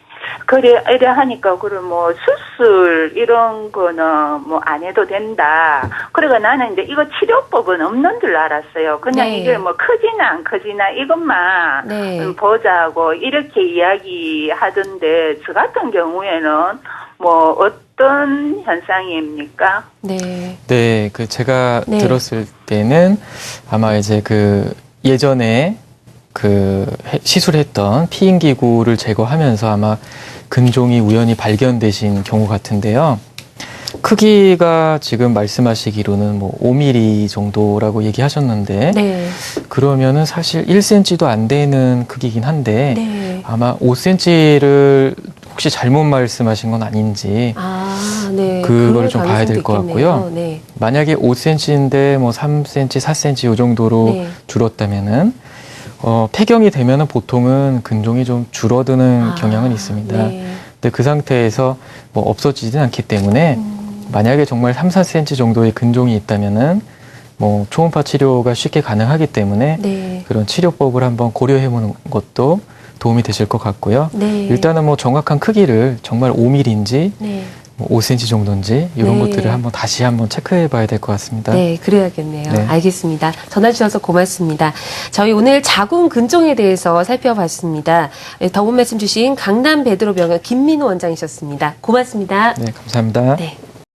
그래, 이래 하니까, 그럼 뭐, 수술, 이런 거는 뭐, 안 해도 된다. 그래가 나는 이제 이거 치료법은 없는 줄 알았어요. 그냥 이게 뭐, 크지나 안 크지나 이것만 보자고, 이렇게 이야기하던데, 저 같은 경우에는 뭐, 어떤 현상입니까? 네, 그 제가 들었을 때는 아마 이제 그 예전에 그 시술했던 피임기구를 제거하면서 아마 근종이 우연히 발견되신 경우 같은데요. 크기가 지금 말씀하시기로는 뭐 5mm 정도라고 얘기하셨는데 네. 그러면은 사실 1cm도 안 되는 크기긴 한데 네. 아마 5cm를 혹시 잘못 말씀하신 건 아닌지 네. 그거를 좀 봐야 될 것 같고요. 네. 만약에 5cm인데 뭐 3cm, 4cm 이 정도로 네. 줄었다면은 폐경이 되면은 보통은 근종이 좀 줄어드는 경향은 있습니다. 네. 근데 그 상태에서 뭐 없어지진 않기 때문에 만약에 정말 3, 4cm 정도의 근종이 있다면은 뭐 초음파 치료가 쉽게 가능하기 때문에 네. 그런 치료법을 한번 고려해 보는 것도 도움이 되실 것 같고요. 네. 일단은 뭐 정확한 크기를 정말 5mm인지 네. 뭐 5cm 정도인지 이런 네. 것들을 한번 다시 한번 체크해 봐야 될 것 같습니다. 네, 그래야겠네요. 네. 알겠습니다. 전화 주셔서 고맙습니다. 저희 오늘 자궁 근종에 대해서 살펴봤습니다. 더운 말씀 주신 강남 베드로병원 김민호 원장이셨습니다. 고맙습니다. 네, 감사합니다. 네.